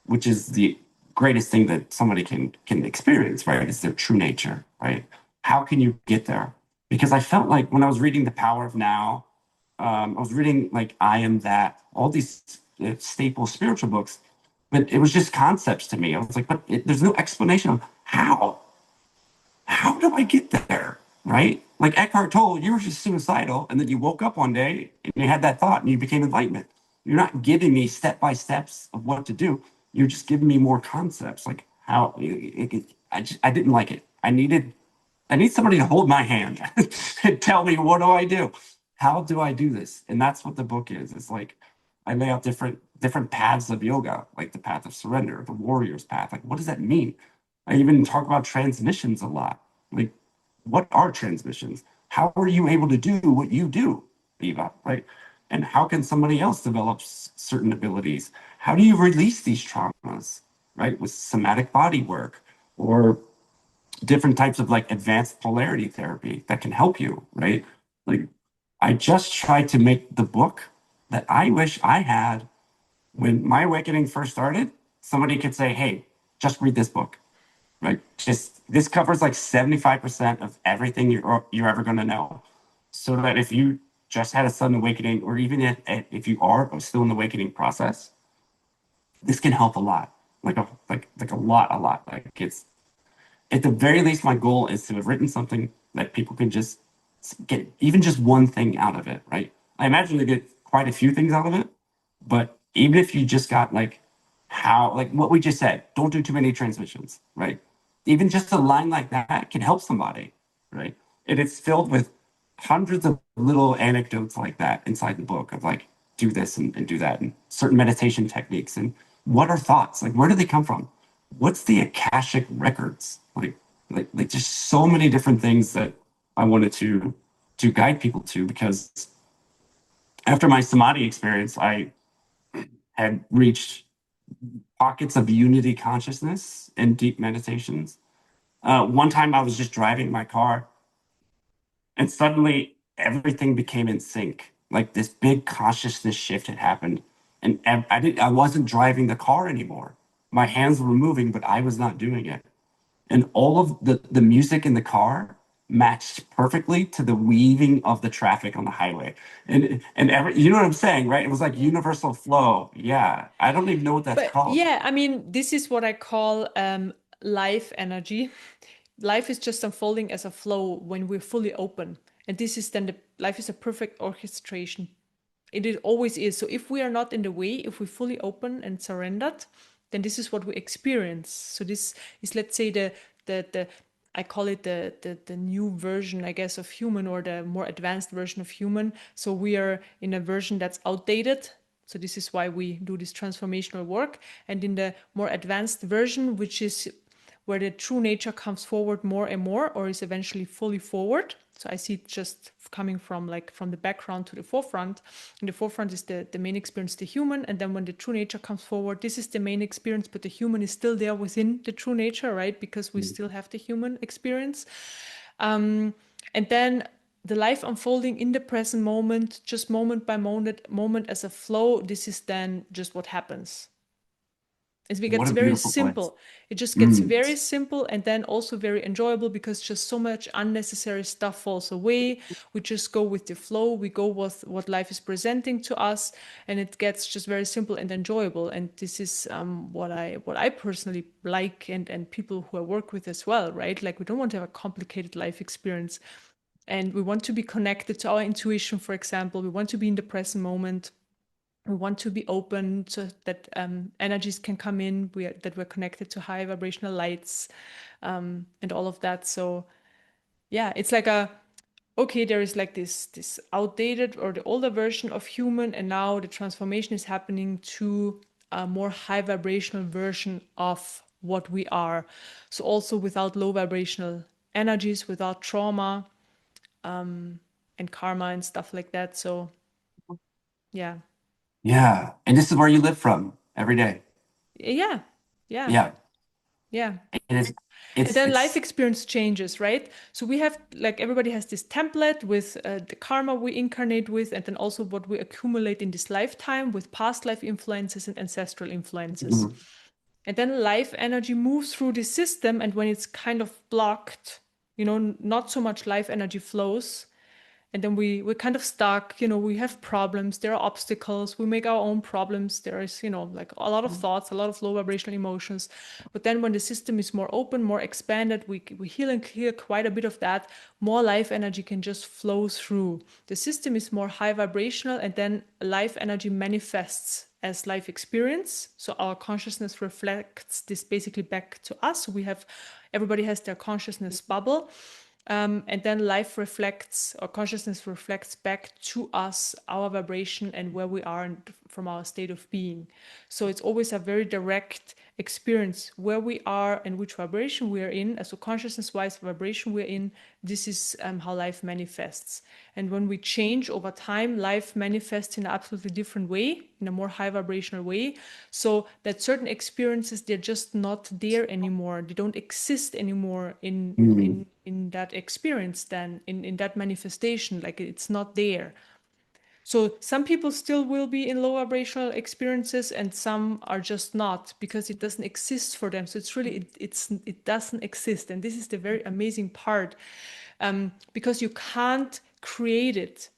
which is the greatest thing that somebody can experience, right? It's their true nature, right? How can you get there? Because I felt like when I was reading The Power of Now, I was reading like I Am That, all these staple spiritual books, but it was just concepts to me. I was like, but there's no explanation of how do I get there? Right? Like Eckhart Tolle, you were just suicidal, and then you woke up one day and you had that thought and you became enlightenment. You're not giving me step by steps of what to do. You're just giving me more concepts. Like how I didn't like it. I need somebody to hold my hand and tell me what do I do? How do I do this? And that's what the book is. It's like I lay out different paths of yoga, like the path of surrender, the warrior's path. Like what does that mean? I even talk about transmissions a lot. Like, what are transmissions? How are you able to do what you do, Eva? Right? And how can somebody else develop certain abilities? How do you release these traumas, right? With somatic body work or different types of like advanced polarity therapy that can help you, right? Like, I just tried to make the book that I wish I had when my awakening first started. Somebody could say, hey, just read this book, right? Just this covers like 75% of everything you're ever going to know. So that if you just had a sudden awakening, or even if you are still in the awakening process, this can help a lot. Like a lot. Like it's at the very least, my goal is to have written something that people can just get even just one thing out of it, right? I imagine they get quite a few things out of it, but even if you just got like like what we just said, don't do too many transmissions, right? Even just a line like that can help somebody, right? And it's filled with hundreds of little anecdotes like that inside the book of like, do this and do that, and certain meditation techniques. And what are thoughts? Like, where do they come from? What's the Akashic records? Like just so many different things that I wanted to guide people to, because after my samadhi experience, I had reached pockets of unity consciousness and deep meditations. One time I was just driving my car and suddenly everything became in sync. Like this big consciousness shift had happened. And I wasn't driving the car anymore. My hands were moving, but I was not doing it. And all of the music in the car matched perfectly to the weaving of the traffic on the highway. And you know what I'm saying, right? It was like universal flow. Yeah. I don't even know what that's But called. yeah, I mean, this is what I call life energy. Life is just unfolding as a flow when we're fully open. And this is then the life is a perfect orchestration. It always is. So if we are not in the way, if we're fully open and surrendered, then this is what we experience. So this is, let's say, the I call it the new version, I guess, of human, or the more advanced version of human. So we are in a version that's outdated. So this is why we do this transformational work. And in the more advanced version, which is where the true nature comes forward more and more, or is eventually fully forward. So I see it just coming from the background to the forefront. And the forefront is the main experience, the human. And then when the true nature comes forward, this is the main experience, but the human is still there within the true nature, right? Because we still have the human experience. And then the life unfolding in the present moment, just moment by moment as a flow, this is then just what happens. It What gets a very beautiful place. simple. It just gets Mm. very simple, and then also very enjoyable, because just so much unnecessary stuff falls away. We just go with the flow. We go with what life is presenting to us, and it gets just very simple and enjoyable. And this is what I personally like, and people who I work with as well, right? Like, we don't want to have a complicated life experience, and we want to be connected to our intuition, for example. We want to be in the present moment. We want to be open so that energies can come in, that we're connected to high vibrational lights, and all of that. So yeah, it's like okay, there is like this outdated or the older version of human, and now the transformation is happening to a more high vibrational version of what we are. So also without low vibrational energies, without trauma, and karma and stuff like that. So Yeah. Yeah. And this is where you live from every day. Yeah. Yeah. Yeah. Yeah. And And then life it's, experience changes, right? So we have, like, everybody has this template with the karma we incarnate with, and then also what we accumulate in this lifetime with past life influences and ancestral influences. Mhm. And then life energy moves through the system, and when it's kind of blocked, not so much life energy flows, and then we're kind of stuck. We have problems, there are obstacles, we make our own problems, there is, like, a lot of thoughts, a lot of low vibrational emotions. But then when the system is more open, more expanded, we heal and clear quite a bit of that. More life energy can just flow through. The system is more high vibrational, and then life energy manifests as life experience. So our consciousness reflects this basically back to us. Everybody has their consciousness bubble. And then life reflects, or consciousness reflects back to us our vibration and where we are from our state of being. So it's always a very direct experience where we are and which vibration we are in. So consciousness wise, vibration we're in, this is how life manifests. And when we change over time, life manifests in an absolutely different way, in a more high vibrational way. So that certain experiences, they're just not there anymore. They don't exist anymore in Mhm. in in that experience, then in that manifestation, like, it's not there. So some people still will be in low vibrational experiences, and some are just not, because it doesn't exist for them. So it's really, it doesn't exist, and this is the very amazing part, because you can't create it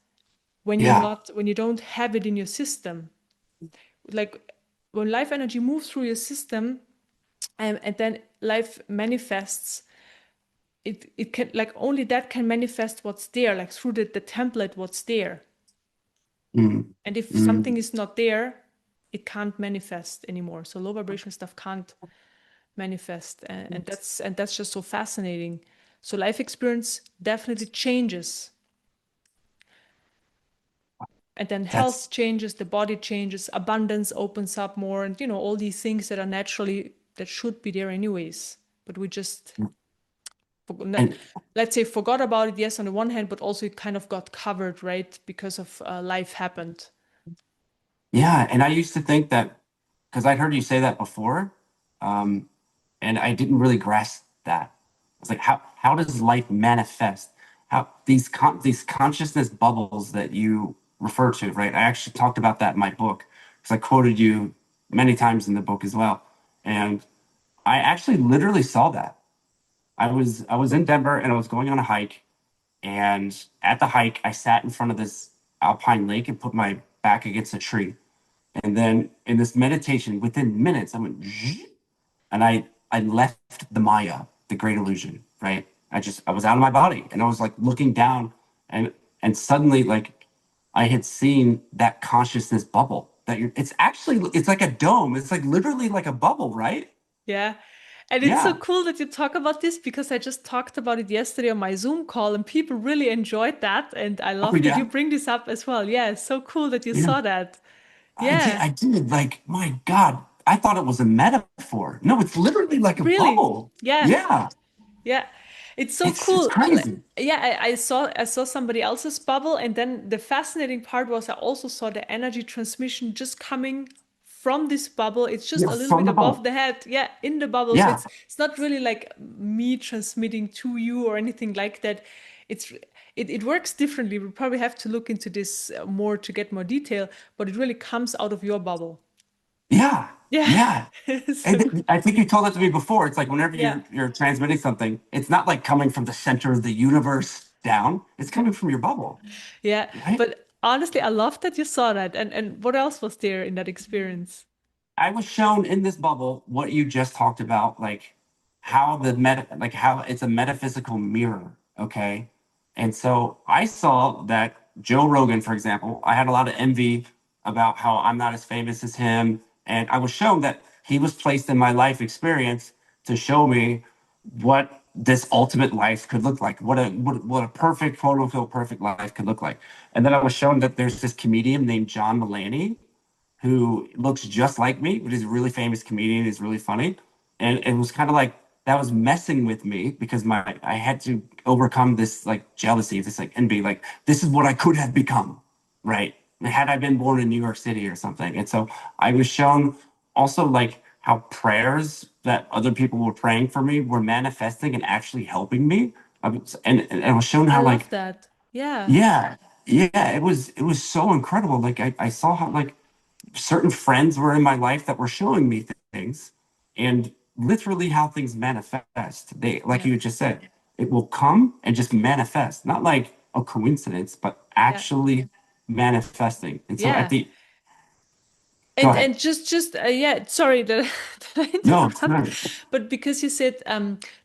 when Yeah. you don't have it in your system. Like, when life energy moves through your system, and then life manifests, it can, like, only that can manifest what's there, like through the template, what's there. Mhm. And if something Mhm. is not there, it can't manifest anymore. So low vibrational stuff can't manifest, and that's just so fascinating. So life experience definitely changes, and then health That's, changes, the body changes, abundance opens up more, and all these things that are naturally, that should be there anyways, but we just, and let's say, forgot about it. Yes, on the one hand, but also it kind of got covered, right, because of life happened. yeah. And I used to think that, because I'd heard you say that before, um, and I didn't really grasp that. It's like, how does life manifest? How these consciousness bubbles that you refer to, right? I actually talked about that in my book because I quoted you many times in the book as well. And I actually literally saw that. I was in Denver and I was going on a hike, and at the hike, I sat in front of this alpine lake and put my back against a tree. And then in this meditation, within minutes, I went, "Zzz," and I left the Maya, the great illusion, right? I was out of my body, and I was like looking down, and suddenly, like, I had seen that consciousness bubble that it's like a dome. It's like literally like a bubble, right? Yeah. And it's so Yeah. cool that you talk about this, because I just talked about it yesterday on my Zoom call, and people really enjoyed that. And I Oh love that you yeah. bring this up as well. Yeah, it's so cool that you Yeah. saw that. I did. Yeah, I did. Like, my God, I thought it was a metaphor. No, it's literally like a really. bubble. Yeah. Yeah. Yeah, it's so It's cool. crazy. Yeah, I saw somebody else's bubble, and then the fascinating part was I also saw the energy transmission just coming from this bubble. It's just Yeah, a little from bit the above bubble. the head, yeah, in the bubble. So Yeah. it's not really like me transmitting to you or anything like that. It's it works differently. We probably have to look into this more to get more detail, but it really comes out of your bubble. Yeah. Yeah, Yeah. And so I think you told that to me before. It's like whenever yeah. you're transmitting something, it's not like coming from the center of the universe down. It's coming from your bubble, Yeah, right? but honestly, I love that you saw that. And what else was there in that experience? I was shown in this bubble what you just talked about, like how it's a metaphysical mirror, okay? And so I saw that Joe Rogan, for example, I had a lot of envy about how I'm not as famous as him, and I was shown that he was placed in my life experience to show me what this ultimate life could look like, what a perfect, quote unquote, perfect life could look like. And then I was shown that there's this comedian named John Mulaney who looks just like me, but he's a really famous comedian. He's really funny. And it was kind of like that was messing with me because I had to overcome this like jealousy, this like envy, like this is what I could have become, right? had I been born in New York City or something. And so I was shown also like how prayers that other people were praying for me were manifesting and actually helping me. And I was shown I how love like, that. Yeah. yeah, yeah, it was so incredible. Like I saw how like certain friends were in my life that were showing me things and literally how things manifest. They, like Yeah. you just said, it will come and just manifest, not like a coincidence, but Yeah. actually manifesting. And so at Yeah. the, go And ahead. just yeah, sorry that, that I No, it's interrupt, not. but because you said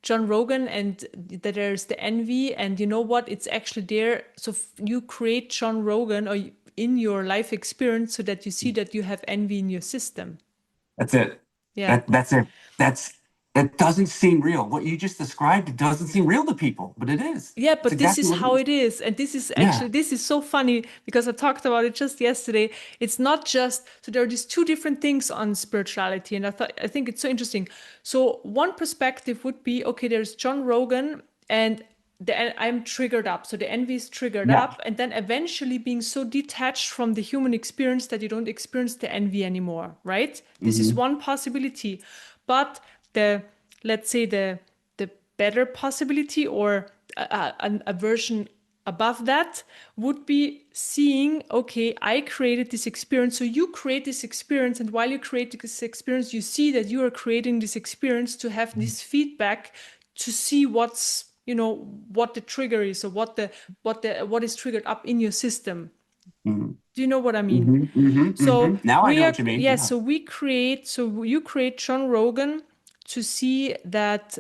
John Rogan and that there's the envy, and you know what, it's actually there. So you create John Rogan or in your life experience so that you see that you have envy in your system. That's it. Yeah. That's it. That's It doesn't seem real. What you just described, it doesn't seem real to people, but it is. Yeah, It's but this exactly is what it how is. it is. And this is Yeah. actually, this is so funny because I talked about it just yesterday. It's not just, so there are these two different things on spirituality. And I think it's so interesting. So one perspective would be, okay, there's John Rogan and I'm triggered up. So the envy is triggered Yeah. up. And then eventually being so detached from the human experience that you don't experience the envy anymore, right? This is Hmm. one possibility. But the, let's say the better possibility or a version above that would be seeing, okay, I created this experience, so you create this experience, and while you create this experience, you see that you are creating this experience to have this feedback to see what's, you know, what the trigger is or what is triggered up in your system. Hmm. Do you know what I mean? Hmm. Hmm. So Hmm. Now I we know are, what you mean. yeah, Yeah. so we create, so you create John Rogan to see that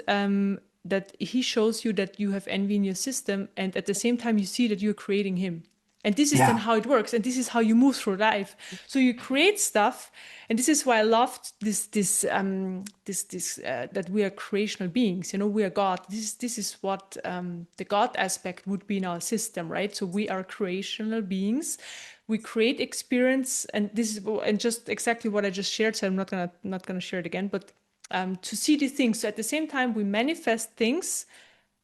that he shows you that you have envy in your system, and at the same time you see that you're creating him. And this is then Yeah. how it works, and this is how you move through life. So you create stuff, and this is why I loved this that we are creational beings. You know, we are God. This is what the God aspect would be in our system, right? So we are creational beings. We create experience, and this is and just exactly what I just shared. So I'm not gonna share it again, but to see these things. So at the same time, we manifest things,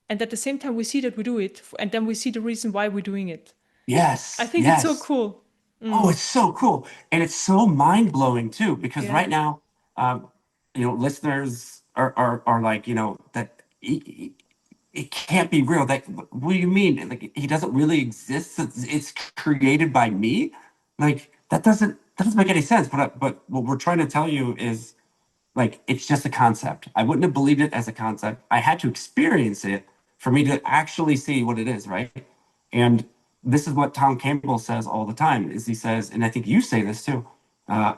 and at the same time, we see that we do it, and then we see the reason why we're doing it. I Yes. think it's so Yes. cool. Oh, it's so cool. And it's so mind-blowing too, because Yeah. right now, um, listeners are like, that it can't be real. That what do you mean? Like he doesn't really exist. It's created by me. Like that doesn't make any sense. But what we're trying to tell you is like it's just a concept. I wouldn't have believed it as a concept. I had to experience it for me to actually see what it is, right? And this is what Tom Campbell says all the time. Is he says, and I think you say this too. Uh,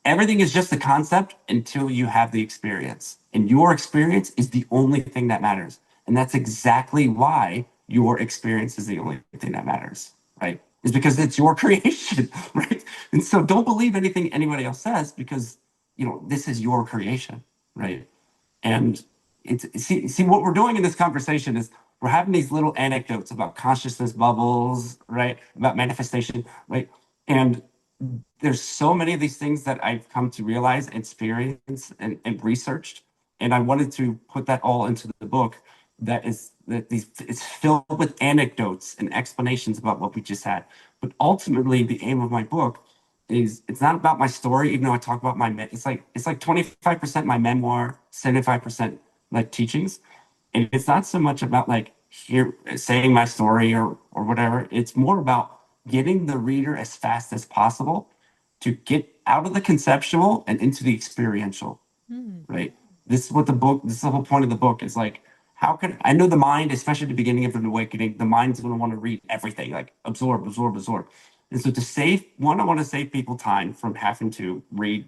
Everything is just a concept until you have the experience, and your experience is the only thing that matters. And that's exactly why your experience is the only thing that matters, right? Is because it's your creation, right? And so don't believe anything anybody else says because this is your creation, right? And see what we're doing in this conversation is we're having these little anecdotes about consciousness bubbles, right? About manifestation, right? And there's so many of these things that I've come to realize, experience, and researched, and I wanted to put that all into the book. It's filled with anecdotes and explanations about what we just had. But ultimately, the aim of my book is it's not about my story, even though I talk about it's like 25% my memoir, 75% like teachings, and it's not so much about like here saying my story or whatever. It's more about getting the reader as fast as possible to get out of the conceptual and into the experiential, right? This is the whole point of the book is like, how can I know the mind, especially at the beginning of an awakening, the mind's going to want to read everything, like absorb, absorb, absorb. And so I want to save people time from having to read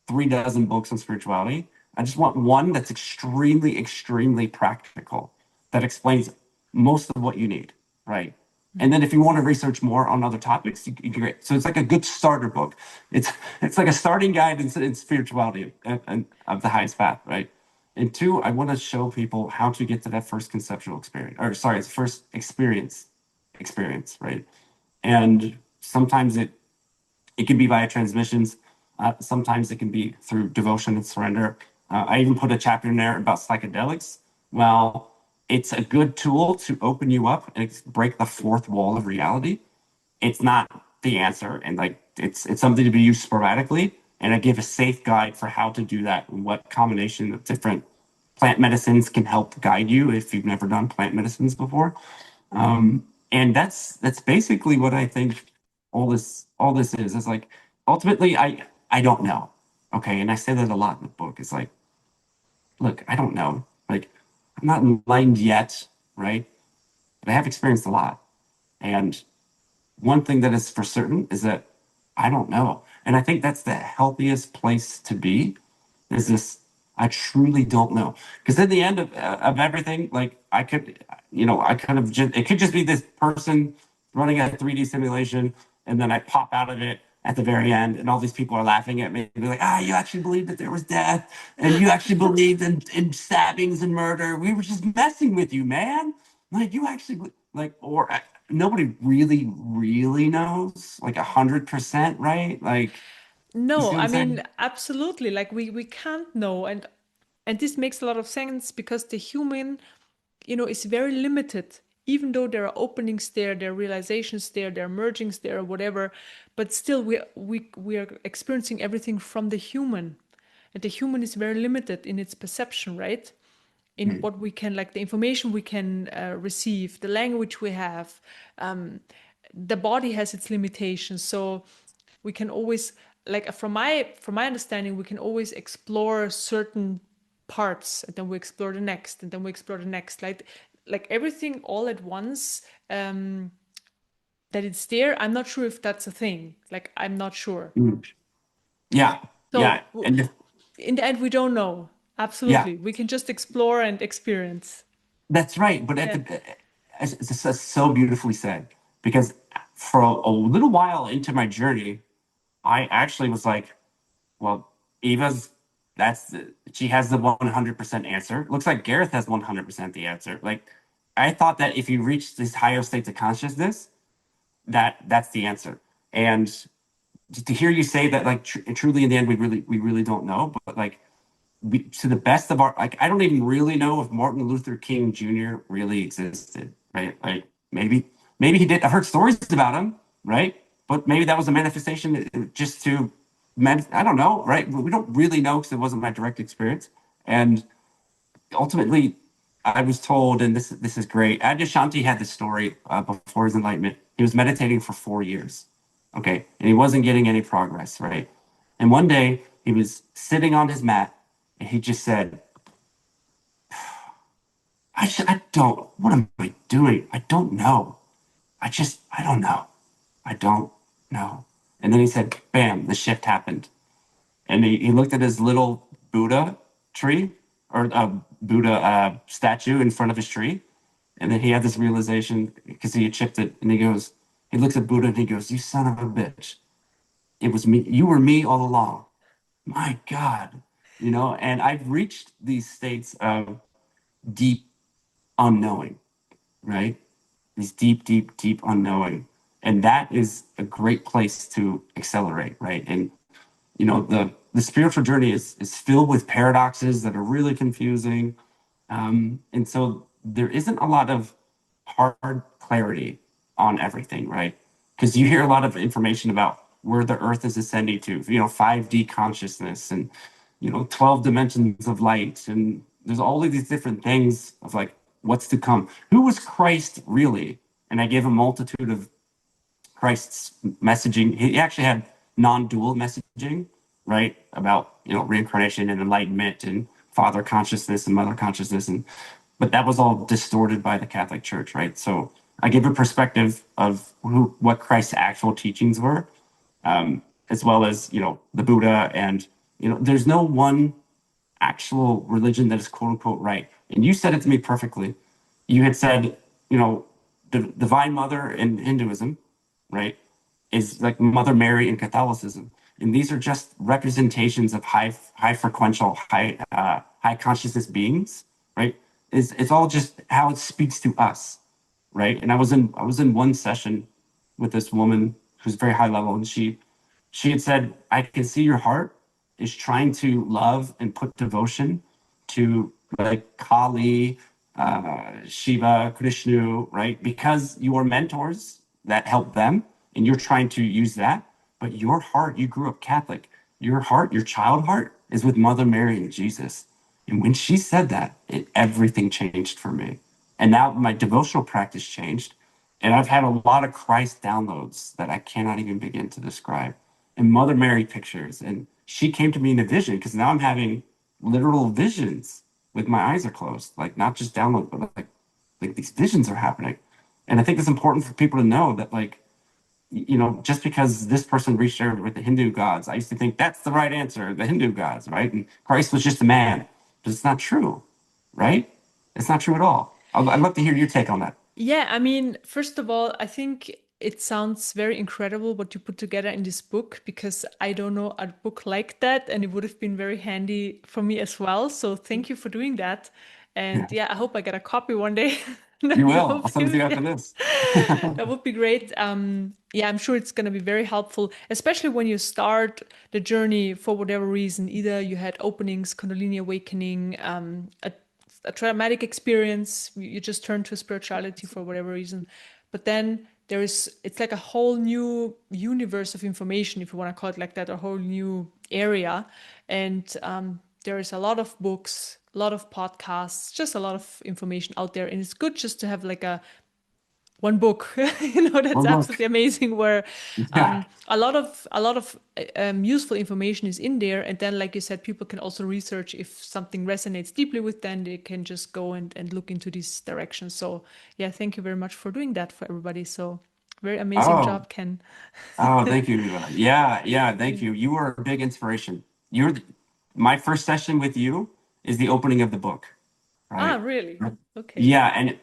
3 dozen books on spirituality. I just want one that's extremely, extremely practical that explains most of what you need, right? And then if you want to research more on other topics, you can great. So it's like a good starter book. It's it's like a starting guide in spirituality and of the highest path, right? And two, I want to show people how to get to that first conceptual experience, or sorry, it's first experience, right? And sometimes it can be via transmissions. Sometimes it can be through devotion and surrender. I even put a chapter in there about psychedelics. Well, it's a good tool to open you up and break the fourth wall of reality. it's not the answer, and like it's something to be used sporadically. And I give a safe guide for how to do that and what combination of different plant medicines can help guide you if you've never done plant medicines before. And that's basically what I think all this is. It's like ultimately I don't know. Okay. And I say that a lot in the book. It's like, look, I don't know. Like I'm not enlightened yet, right? But I have experienced a lot. And one thing that is for certain is that I don't know. And I think that's the healthiest place to be is this I truly don't know. Because in the end of everything, like I could, I kind of just, it could just be this person running a 3D simulation, and then I pop out of it at the very end, and all these people are laughing at me, and be like, you actually believed that there was death, and you actually believed in stabbings and murder. We were just messing with you, man. Like you actually like, or nobody really, really knows, like 100%, right? Like, you No, see what I I'm mean, saying? absolutely. Like we can't know, and this makes a lot of sense because the human, is very limited. Even though there are openings there are realizations there are mergings there, whatever, but still we are experiencing everything from the human, and the human is very limited in its perception, right? In Mm, what we can, like the information we can receive, the language we have, the body has its limitations. So we can always, like from my understanding, we can always explore certain parts, and then we explore the next, and then we explore the next, like everything all at once. That it's there, I'm not sure if that's a thing. Like I'm not sure. mm. Yeah, So yeah, and in the end, we don't know. yeah, Absolutely, we can just explore and experience. that's right. But Yeah. it's so beautifully said because for a little while into my journey, I actually was like, well, Eva's she has the 100% answer. Looks like Gareth has 100% the answer. Like I thought that if you reach these higher states of consciousness, that's the answer. And to hear you say that, like truly in the end, we really don't know, but like to the best of our, like I don't even really know if Martin Luther King Jr. really existed, right? Like maybe he did. I've heard stories about him, right? But maybe that was a manifestation just to I don't know, right? We don't really know because it wasn't my direct experience. And ultimately, I was told, and this is great. Adyashanti had this story before his enlightenment. He was meditating for 4 years, okay, and he wasn't getting any progress, right? And one day he was sitting on his mat, and he just said, I don't. What am I doing? I don't know. I don't know. I don't know." And then he said, "Bam!" The shift happened, and he looked at his little Buddha tree or Buddha statue in front of his tree. And then he had this realization because he had chipped it. And he looks at Buddha and he goes, "You son of a bitch. It was me. You were me all along. My God." And I've reached these states of deep unknowing, right? These deep, deep, deep unknowing. And that is a great place to accelerate, right? And the spiritual journey is filled with paradoxes that are really confusing, and so there isn't a lot of hard clarity on everything, right? Because you hear a lot of information about where the earth is ascending to, 5D consciousness and 12 dimensions of light, and there's all of these different things of like what's to come. Who was Christ really? And I gave a multitude of Christ's messaging. He actually had non-dual messaging, right? About reincarnation and enlightenment and father consciousness and mother consciousness, and but that was all distorted by the Catholic Church, right? So I give a perspective of what Christ's actual teachings were, as well as the Buddha, and there's no one actual religion that is quote unquote right. And you said it to me perfectly. You had said, the Divine Mother in Hinduism, right, is like Mother Mary in Catholicism, and these are just representations of high frequential, high consciousness beings, right? It's all just how it speaks to us, right? And I was in one session with this woman who's very high level, and she had said, "I can see your heart is trying to love and put devotion to like Kali, Shiva, Krishna, right? Because you are mentors that help them, and you're trying to use that, but your heart, you grew up Catholic, your heart, your child heart is with Mother Mary and Jesus. And when she said that, everything changed for me. And now my devotional practice changed. And I've had a lot of Christ downloads that I cannot even begin to describe. And Mother Mary pictures. And she came to me in a vision because now I'm having literal visions with my eyes are closed. Like not just downloads, but like these visions are happening. And I think it's important for people to know that like, just because this person reached out with the Hindu gods, I used to think that's the right answer, the Hindu gods, right? And Christ was just a man. But it's not true, right? It's not true at all. I'd love to hear your take on that. Yeah, I mean, first of all, I think it sounds very incredible what you put together in this book because I don't know a book like that, and it would have been very handy for me as well. So thank you for doing that. And Yeah, yeah, I hope I get a copy one day. you That will. I'll would send it to be, you yeah, after this. that would be great. Yeah, I'm sure it's going to be very helpful, especially when you start the journey for whatever reason. Either you had openings, Kundalini awakening, a traumatic experience, you just turn to spirituality for whatever reason. But then it's like a whole new universe of information, if you want to call it like that, a whole new area. And there is a lot of books, a lot of podcasts, just a lot of information out there. And it's good just to have like a one book, that's Well, look, absolutely amazing, where yeah. a lot of useful information is in there. And then, like you said, people can also research if something resonates deeply with them, they can just go and look into this direction. So yeah, thank you very much for doing that for everybody. So very amazing Oh, job, Ken. oh, thank you, Mila. Yeah, yeah, thank you. You were a big inspiration. My first session with you is the opening of the book, Ah, right? really? Okay. Yeah, and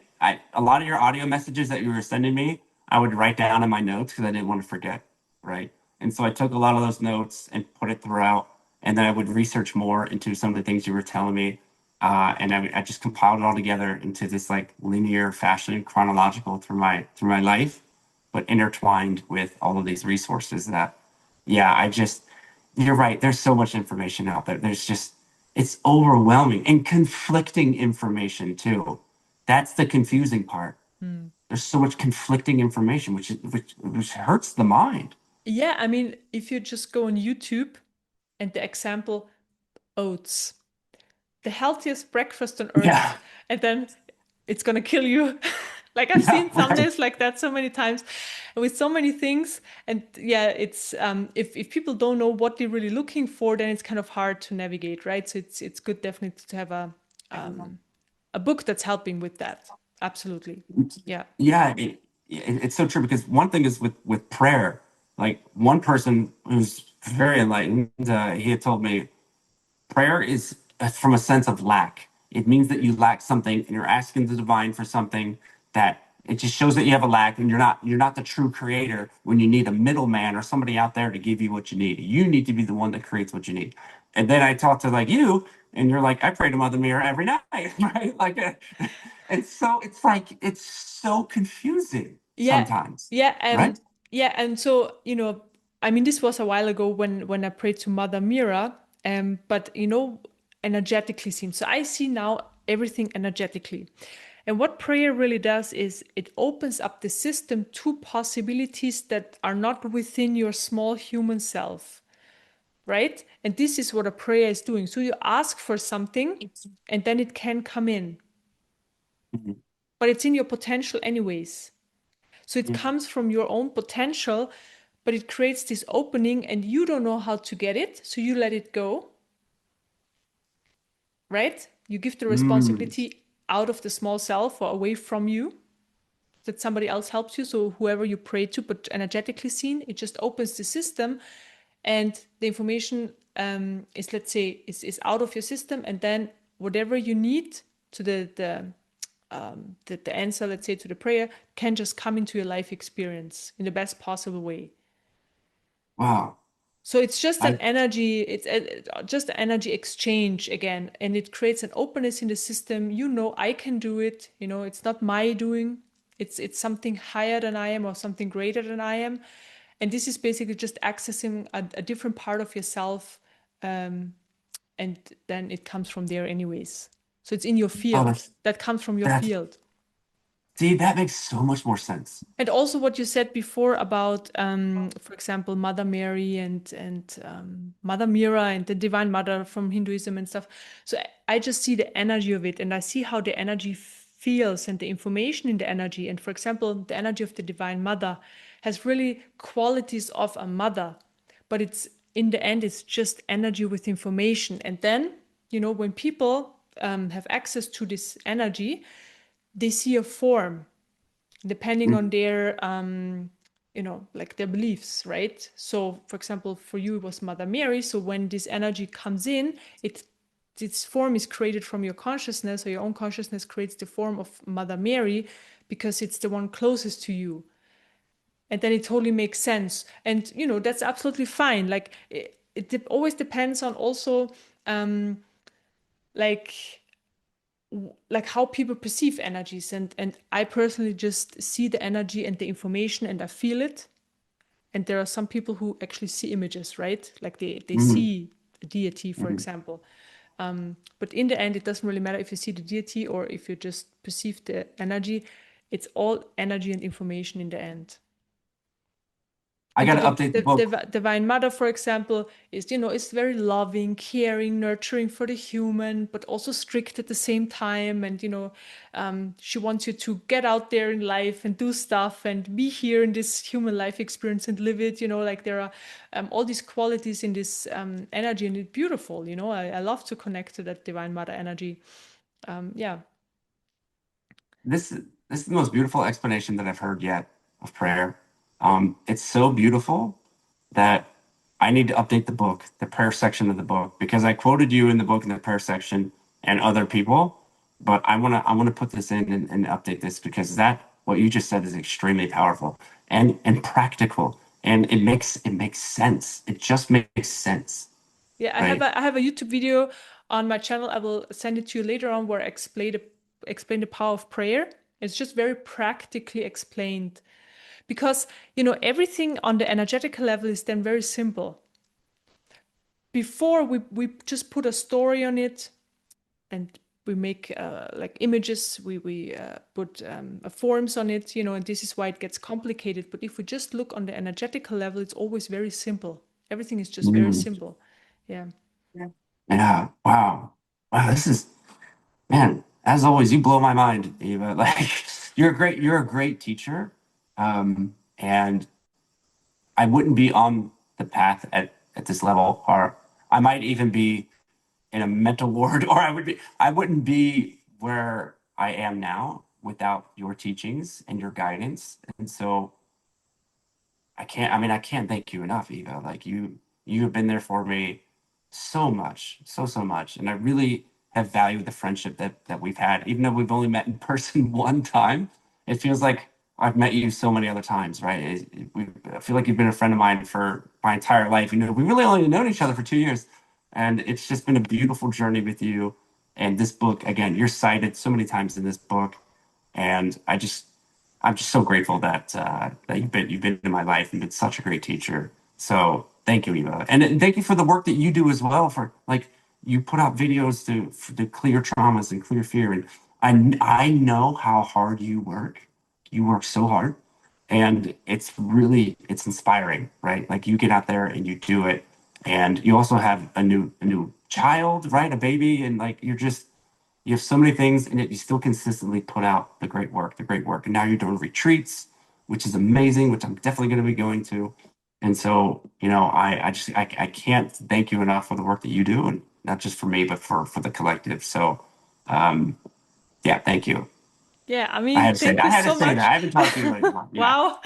a lot of your audio messages that you were sending me, I would write down in my notes because I didn't want to forget, right? And so I took a lot of those notes and put it throughout, and then I would research more into some of the things you were telling me, and I just compiled it all together into this like linear fashion, chronological through my life, but intertwined with all of these resources that, yeah, you're right. There's so much information out there. It's overwhelming and conflicting information too. That's the confusing part. Hmm. There's so much conflicting information, which hurts the mind. Yeah, I mean, if you just go on YouTube and the example oats, the healthiest breakfast on earth, Yeah, and then it's gonna kill you. Like I've yeah, seen right. thumbnails like that so many times with so many things. And yeah, it's if people don't know what they're really looking for, then it's kind of hard to navigate, right? So it's good definitely to have a book that's helping with that. Absolutely. Yeah. Yeah, it's so true because one thing is with prayer. Like one person who's very enlightened, he had told me prayer is from a sense of lack. It means that you lack something and you're asking the divine for something that it just shows that you have a lack and you're not the true creator when you need a middleman or somebody out there to give you what you need. You need to be the one that creates what you need. And then I talk to like you and you're like, I pray to Mother Mary every night, right? And so it's so confusing Yeah, sometimes, yeah, right? yeah, and so I mean, this was a while ago when I prayed to Mother Mira, but energetically seen. So I see now everything energetically, and what prayer really does is it opens up the system to possibilities that are not within your small human self, right? And this is what a prayer is doing. So you ask for something, and then it can come in, Mhm. but it's in your potential anyways. So it Mhm. comes from your own potential, but it creates this opening and you don't know how to get it. So you let it go, right? You give the Mm. responsibility out of the small self or away from you, that somebody else helps you. So whoever you pray to, but energetically seen, it just opens the system and the information is, let's say, is out of your system. And then whatever you need to the answer, let's say, to the prayer, can just come into your life experience in the best possible way. Wow. So it's just an I energy, just an energy exchange again, and it creates an openness in the system. I can do it. It's not my doing. It's something higher than I am or something greater than I am, and this is basically just accessing a different part of yourself, and then it comes from there anyways. So it's in your oh field. That comes from your that's field. See, that makes so much more sense. And also what you said before about, for example, Mother Mary and Mother Mira and the Divine Mother from Hinduism and stuff. So I just see the energy of it, and I see how the energy feels and the information in the energy. And for example, the energy of the Divine Mother has really qualities of a mother, but it's in the end, it's just energy with information. And then, when people have access to this energy, they see a form depending on their like their beliefs, right? So for example, for you it was Mother Mary. So when this energy comes in, its form is created from your consciousness, or your own consciousness creates the form of Mother Mary because it's the one closest to you. And then it totally makes sense. And that's absolutely fine. Like it always depends on also like like how people perceive energies, and I personally just see the energy and the information and I feel it. And there are some people who actually see images, right? Like they Mm, see a deity, for mhm. example. But in the end, it doesn't really matter if you see the deity or if you just perceive the energy. It's all energy and information in the end. I And got to update the book. the Divine Mother, for example, is very loving, caring, nurturing for the human, but also strict at the same time. And she wants you to get out there in life and do stuff and be here in this human life experience and live it. Like there are all these qualities in this energy, and it's beautiful. I love to connect to that Divine Mother energy. Yeah. This is the most beautiful explanation that I've heard yet of prayer. It's so beautiful that I need to update the book, the prayer section of the book, because I quoted you in the book in the prayer section and other people, but I wanna put this in and update this because that what you just said is extremely powerful and practical, and it makes sense. It just makes sense, Yeah, right? I have a YouTube video on my channel. I will send it to you later on where I explain the power of prayer. It's just very practically explained because everything on the energetical level is then very simple. Before we just put a story on it and we make like images, we put forms on it, and this is why it gets complicated. But if we just look on the energetical level, it's always very simple. Everything is just very Mm. simple. Yeah. Yeah. Wow. Wow. This is Man, as always, you blow my mind, Eva. Like you're a great teacher. And I wouldn't be on the path at this level, or I might even be in a mental ward, or I wouldn't be where I am now without your teachings and your guidance. And so I can't thank you enough, Eva. Like you have been there for me so much, so much. And I really have valued the friendship that we've had. Even though we've only met in person one time, it feels like I've met you so many other times, right? I feel like you've been a friend of mine for my entire life. We really only known each other for 2 years. And it's just been a beautiful journey with you. And this book, again, you're cited so many times in this book. And I'm just so grateful that you've been in my life and been such a great teacher. So thank you, Eva, and thank you for the work that you do as well. For like you put out videos to clear traumas and clear fear, and I know how hard you work. You work so hard, and it's inspiring, right? Like you get out there and you do it, and you also have a new child, right? A baby, and like you have so many things, and yet you still consistently put out the great work. And now you're doing retreats, which is amazing, which I'm definitely going to be going to. And so, I can't thank you enough for the work that you do, and not just for me, but for the collective. So, um, yeah, thank you. Yeah, I I mean, had to say thank that. I you had to so say that. much. I haven't talked to you in like a month. Yeah. Wow.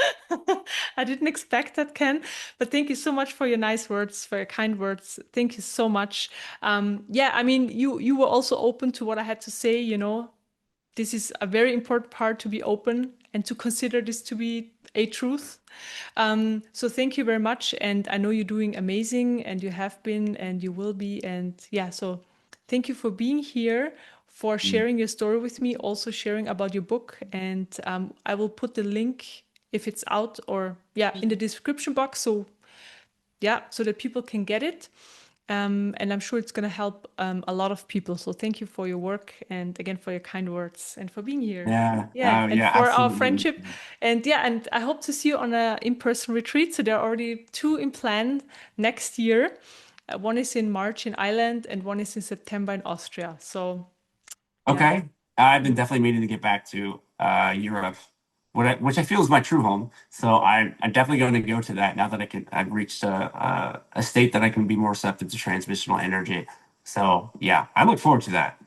I didn't expect that, Ken. But thank you so much for your nice words, for your kind words. Thank you so much. Yeah, I mean, you were also open to what I had to say. This is a very important part to be open and to consider this to be a truth. So thank you very much. And I know you're doing amazing, and you have been and you will be. And yeah, so thank you for being here, for Mm. sharing your story with me, also sharing about your book. And I will put the link if it's out, or yeah, in the description box. So yeah, so that people can get it. And I'm sure it's going to help a lot of people. So thank you for your work and again for your kind words and for being here. Yeah. Yeah, Oh, and yeah, for our absolutely. friendship. And yeah, and I hope to see you on a in-person retreat. So there are already two in plan next year. One is in March in Ireland and one is in September in Austria. So yeah. Okay. I've been definitely meaning to get back to Europe, which I feel is my true home. So I'm definitely going to go to that now that I've reached a state that I can be more receptive to transmissional energy. So yeah, I look forward to that.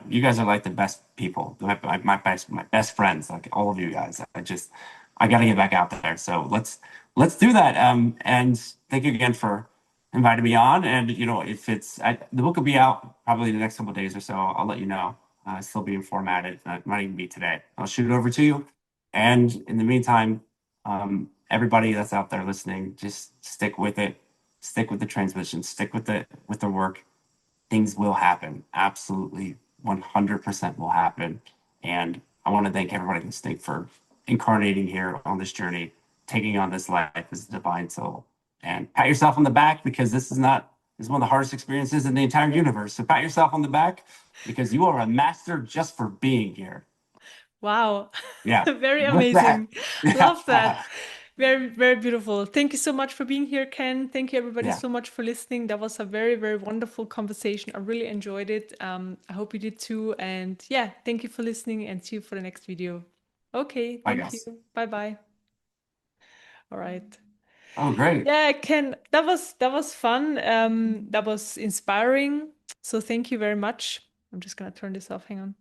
You guys are like the best people, my best friends, like all of you guys. I got to get back out there. So let's do that. And thank you again for inviting me on. And if the book will be out probably in the next couple of days or so. I'll let you know. Still being formatted. It might even be today. I'll shoot it over to you. And in the meantime, everybody that's out there listening, just stick with it. Stick with the transmission. Stick with the work. Things will happen. Absolutely, 100% will happen. And I want to thank everybody listening for incarnating here on this journey, taking on this life as a divine soul. And pat yourself on the back because this is one of the hardest experiences in the entire universe. So pat yourself on the back because you are a master just for being here. Wow. Yeah. Very With that, amazing. yeah, Love that. Very, very beautiful. Thank you so much for being here, Ken. Thank you, everybody, yeah. so much for listening. That was a very, very wonderful conversation. I really enjoyed it. I hope you did too. And yeah, thank you for listening and see you for the next video. Okay, I thank you. guess. Bye bye. All right. Oh, great. Yeah, Ken, that was fun. That was inspiring. So thank you very much. I'm just gonna turn this off. Hang on.